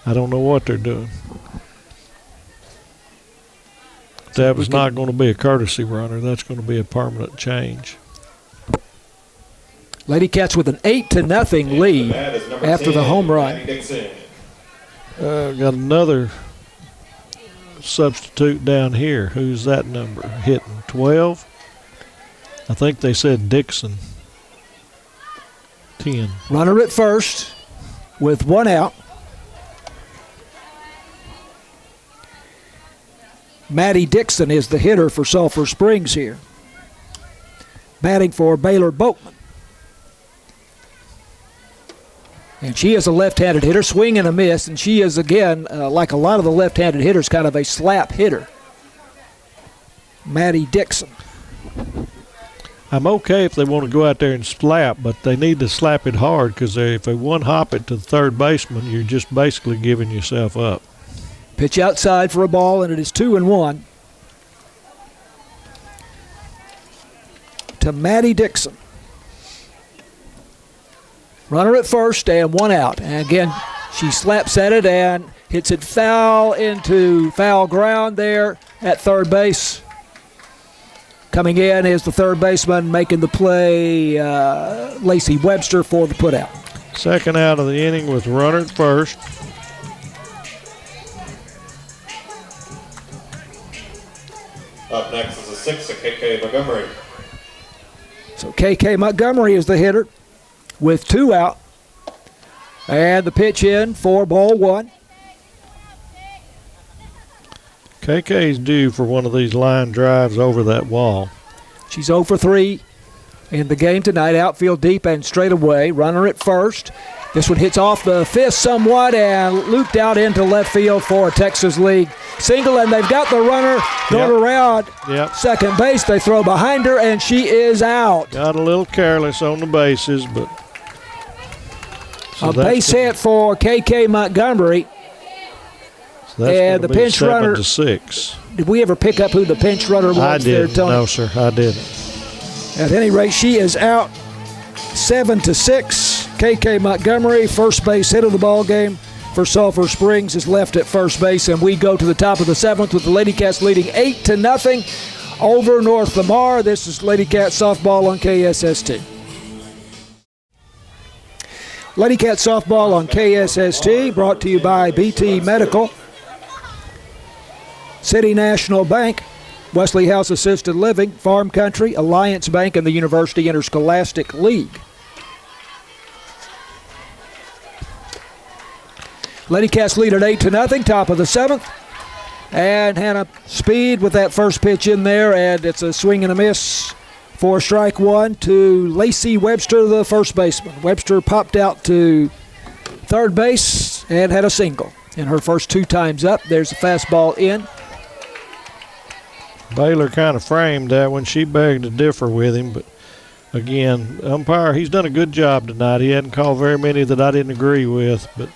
I don't know what they're doing. That was not going to be a courtesy runner. That's going to be a permanent change. Lady Cats with an 8-0 lead after the home run. Got another substitute down here. Who's that number? Hitting 12? I think they said Dixon. 10. Runner at first with 1 out. Maddie Dixon is the hitter for Sulphur Springs here. Batting for Baylor Boatman. And she is a left-handed hitter, swing and a miss, and she is, again, like a lot of the left-handed hitters, kind of a slap hitter. Maddie Dixon. I'm okay if they want to go out there and slap, but they need to slap it hard because if they one-hop it to the third baseman, you're just basically giving yourself up. Pitch outside for a ball, and it is 2-1 to Maddie Dixon. Runner at first and 1 out. And again, she slaps at it and hits it foul into foul ground there at third base. Coming in is the third baseman making the play, Lacey Webster for the putout. Second out of the inning with runner at first. Up next is a 6 of KK Montgomery. So KK Montgomery is the hitter with 2 out. And the pitch in for ball 1. KK's due for one of these line drives over that wall. She's 0 for 3 in the game tonight. Outfield deep and straight away. Runner at first. This one hits off the fist somewhat and looped out into left field for a Texas League single. And they've got the runner going around second base. They throw behind her, and she is out. Got a little careless on the bases, but a base hit for KK Montgomery. So that's and the pinch 7 runner. To 6. Did we ever pick up who the pinch runner was? I didn't. There, Tony? No, sir, I didn't. At any rate, she is out 7 to 6. KK Montgomery, first base hit of the ball game for Sulphur Springs, is left at first base, and we go to the top of the 7th with the Lady Cats leading 8-0 over North Lamar. This is Lady Cat softball on KSST. Lady Cat softball on KSST, brought to you by BT Medical, City National Bank, Wesley House Assisted Living, Farm Country, Alliance Bank, and the University Interscholastic League. Lady Cats lead at 8-0, top of the 7th. And Hannah Speed with that first pitch in there, and it's a swing and a miss for strike 1 to Lacey Webster, the first baseman. Webster popped out to third base and had a single in her first 2 times up. There's a fastball in. Baylor kind of framed that when she begged to differ with him, but again, umpire, he's done a good job tonight. He hadn't called very many that I didn't agree with, but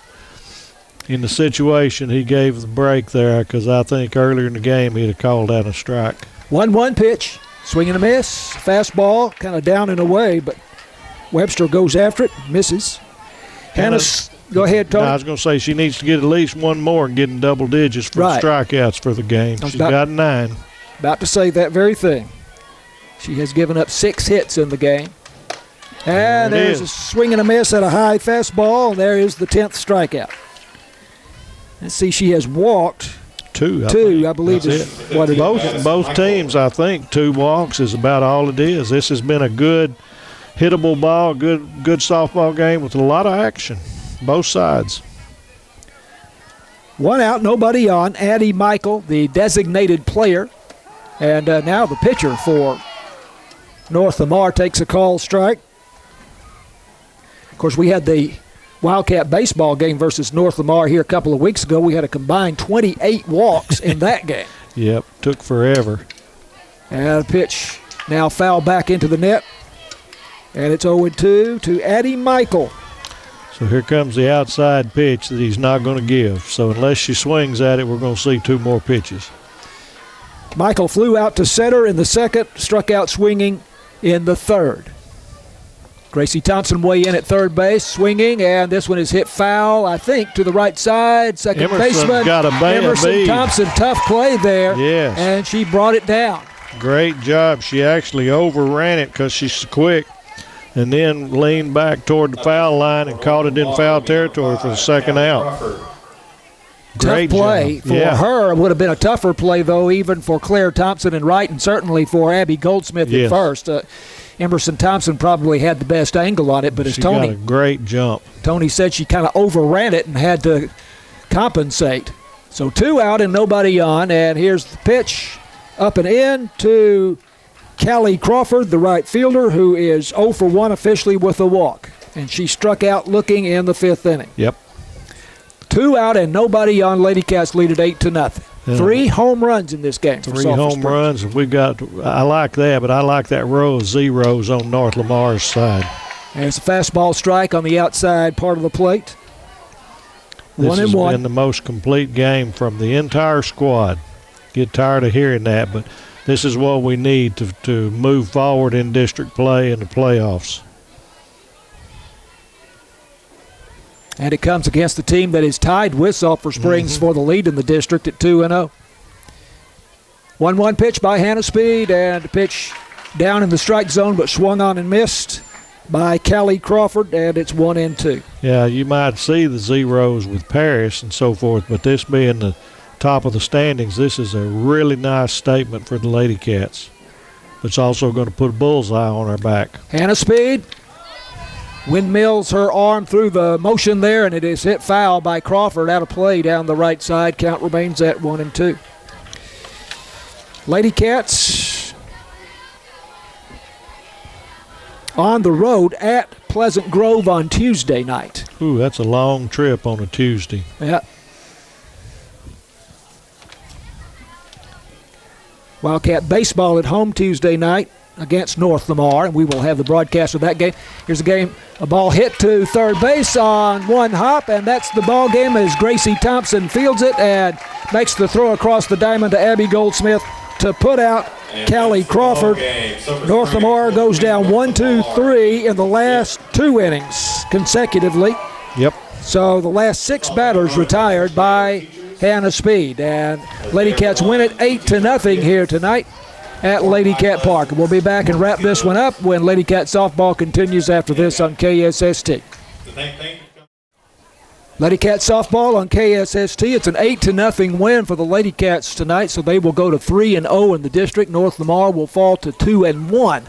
in the situation, he gave the break there because I think earlier in the game he'd have called out a strike. 1-1 pitch, swing and a miss, fastball, kind of down and away, but Webster goes after it, misses. Hannah's, go ahead, Tony. I was going to say she needs to get at least one more and get in double digits for strikeouts for the game. She's got 9. About to say that very thing. She has given up 6 hits in the game. And there's a swing and a miss at a high fastball, and there is the 10th strikeout. Let's see, she has walked 2. I believe is what it is. Both teams, I think, 2 walks is about all it is. This has been a good hittable ball, good softball game with a lot of action, both sides. 1 out, nobody on. Addie Michael, the designated player. And now the pitcher for North Lamar takes a call strike. Of course, we had the Wildcat baseball game versus North Lamar here a couple of weeks ago. We had a combined 28 walks in that game. Yep, took forever. And a pitch now foul back into the net. And it's 0-2 to Addie Michael. So here comes the outside pitch that he's not going to give. So unless she swings at it, we're going to see 2 more pitches. Michael flew out to center in the second, struck out swinging in the third. Gracie Thompson weigh in at third base, swinging, and this one is hit foul, I think, to the right side. Second baseman got a Emerson Thompson, tough play there. Yes. And she brought it down. Great job. She actually overran it because she's quick, and then leaned back toward the foul line and caught it in foul territory for the second out. Great tough play job. for her. It would have been a tougher play, though, even for Claire Thompson in right, and certainly for Abby Goldsmith at first. Emerson Thompson probably had the best angle on it, but as Tony got a great jump. Tony said, she kind of overran it and had to compensate. So 2 out and nobody on, and here's the pitch up and in to Callie Crawford, the right fielder, who is 0 for 1 officially with a walk, and she struck out looking in the 5th inning. Yep. 2 out and nobody on. Lady Cats lead at 8-0. 3 home runs in this game. 3 home runs. We got. I like that, but I like that row of zeros on North Lamar's side. There's a fastball strike on the outside part of the plate. This 1-1. has been the most complete game from the entire squad. Get tired of hearing that, but this is what we need to move forward in district play and the playoffs. And it comes against the team that is tied with Sulphur Springs for the lead in the district at 2-0. 1-1 pitch by Hannah Speed, and a pitch down in the strike zone but swung on and missed by Callie Crawford, and it's 1-2. Yeah, you might see the zeros with Paris and so forth, but this being the top of the standings, this is a really nice statement for the Lady Cats. It's also going to put a bullseye on our back. Hannah Speed windmills her arm through the motion there, and it is hit foul by Crawford out of play down the right side. Count remains at 1-2. Lady Cats on the road at Pleasant Grove on Tuesday night. Ooh, that's a long trip on a Tuesday. Yeah. Wildcat baseball at home Tuesday night against North Lamar, and we will have the broadcast of that game. Here's a ball hit to third base on one hop, and that's the ball game as Gracie Thompson fields it and makes the throw across the diamond to Abby Goldsmith to put out Callie Crawford. North Lamar goes down 1-2-3 in the last 2 innings consecutively. Yep. So the last 6 batters retired by Hannah Speed, and Lady Cats win it 8-0 here tonight at Lady Cat Park. We'll be back and wrap this one up when Lady Cat softball continues after this on KSST. Lady Cat softball on KSST. It's an 8-0 win for the Lady Cats tonight, so they will go to 3-0 in the district. North Lamar will fall to 2-1.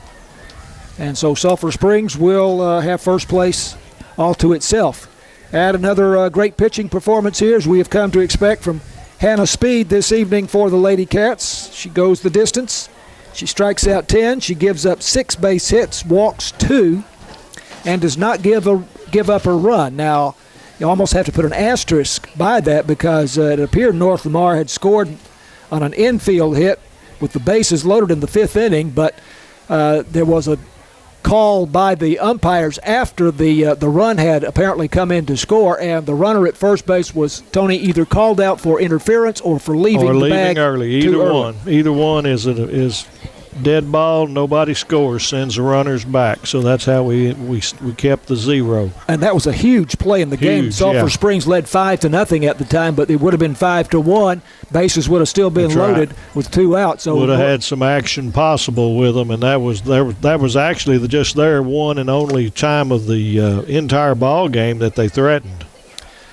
And so Sulphur Springs will have first place all to itself. Add another great pitching performance here, as we have come to expect from Hannah Speed this evening for the Lady Cats. She goes the distance. She strikes out 10. She gives up 6 base hits, walks 2, and does not give up a run. Now, you almost have to put an asterisk by that because it appeared North Lamar had scored on an infield hit with the bases loaded in the 5th inning, but there was a call by the umpires after the run had apparently come in to score, and the runner at first base was, Tony, either called out for interference or for leaving the bag early. Either one is dead ball. Nobody scores. Sends the runners back. So that's how we kept the 0. And that was a huge play in the game. Sulphur Springs led 5-0 at the time, but it would have been 5-1. Bases would have still been loaded with 2 outs. So would have had some action possible with them, and that was actually just their one and only time of the entire ball game that they threatened.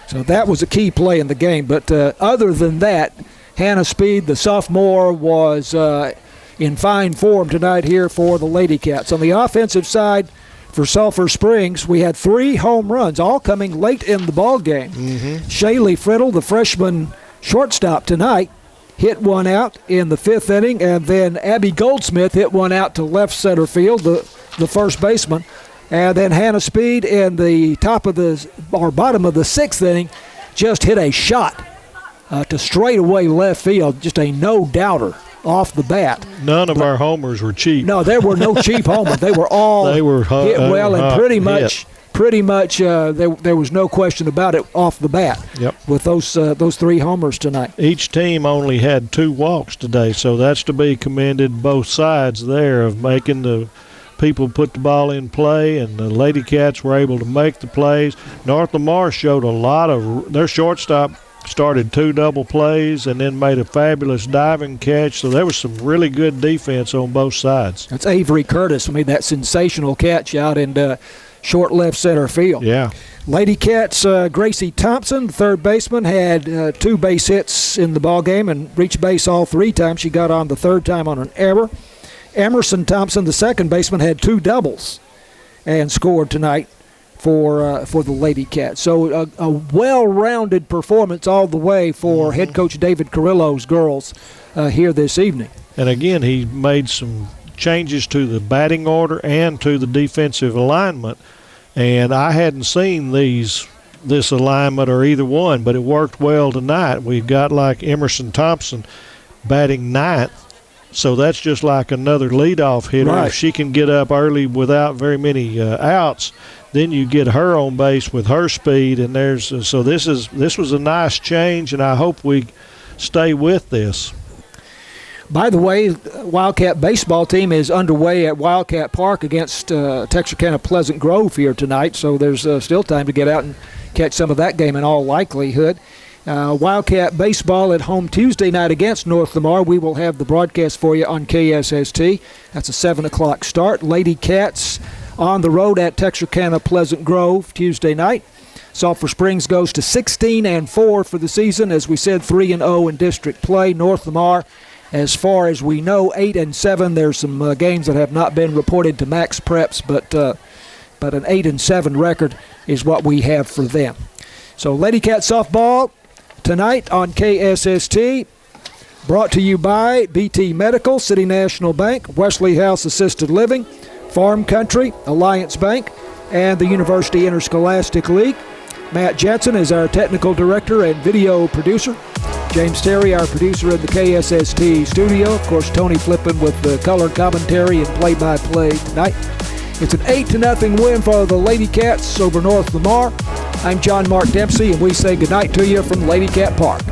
So that was a key play in the game. But other than that, Hannah Speed, the sophomore, was in fine form tonight here for the Lady Cats. On the offensive side for Sulphur Springs, we had 3 home runs, all coming late in the ball game. Shaylee Friddle, the freshman shortstop tonight, hit one out in the 5th inning, and then Abby Goldsmith hit one out to left center field, the first baseman. And then Hannah Speed in the bottom of the 6th inning just hit a shot to straightaway left field, just a no-doubter off the bat. None of our homers were cheap. No, there were no cheap homers. They were all hit well, and pretty much there was no question about it off the bat. With those 3 homers tonight. Each team only had 2 walks today, so that's to be commended, both sides there, of making the people put the ball in play, and the Lady Cats were able to make the plays. North Lamar showed a lot of their shortstop started 2 double plays and then made a fabulous diving catch. So there was some really good defense on both sides. That's Avery Curtis made that sensational catch out in short left center field. Yeah. Lady Cats, Gracie Thompson, the third baseman, had 2 base hits in the ball game and reached base all 3 times. She got on the 3rd time on an error. Emerson Thompson, the second baseman, had 2 doubles and scored tonight for the Lady Cats. So a well-rounded performance all the way for head coach David Carrillo's girls here this evening. And again, he made some changes to the batting order and to the defensive alignment. And I hadn't seen this alignment or either one, but it worked well tonight. We've got like Emerson Thompson batting 9th. So that's just like another leadoff hitter. Right. If she can get up early without very many outs, then you get her on base with her speed. And this was a nice change, and I hope we stay with this. By the way, Wildcat baseball team is underway at Wildcat Park against Texarkana Pleasant Grove here tonight. So there's still time to get out and catch some of that game in all likelihood. Wildcat baseball at home Tuesday night against North Lamar. We will have the broadcast for you on KSST. That's a 7 o'clock start. Lady Cats on the road at Texarkana Pleasant Grove Tuesday night. Sulphur Springs goes to 16-4 for the season. As we said, 3-0 in district play. North Lamar, as far as we know, 8-7. There's some games that have not been reported to Max Preps, but an 8-7 record is what we have for them. So Lady Cat softball tonight on KSST, brought to you by BT Medical, City National Bank, Wesley House Assisted Living, Farm Country, Alliance Bank, and the University Interscholastic League. Matt Jensen is our technical director and video producer. James Terry, our producer in the KSST studio. Of course, Tony Flippin with the color commentary and play-by-play tonight. It's an 8-0 win for the Lady Cats over North Lamar. I'm John Mark Dempsey, and we say goodnight to you from Lady Cat Park.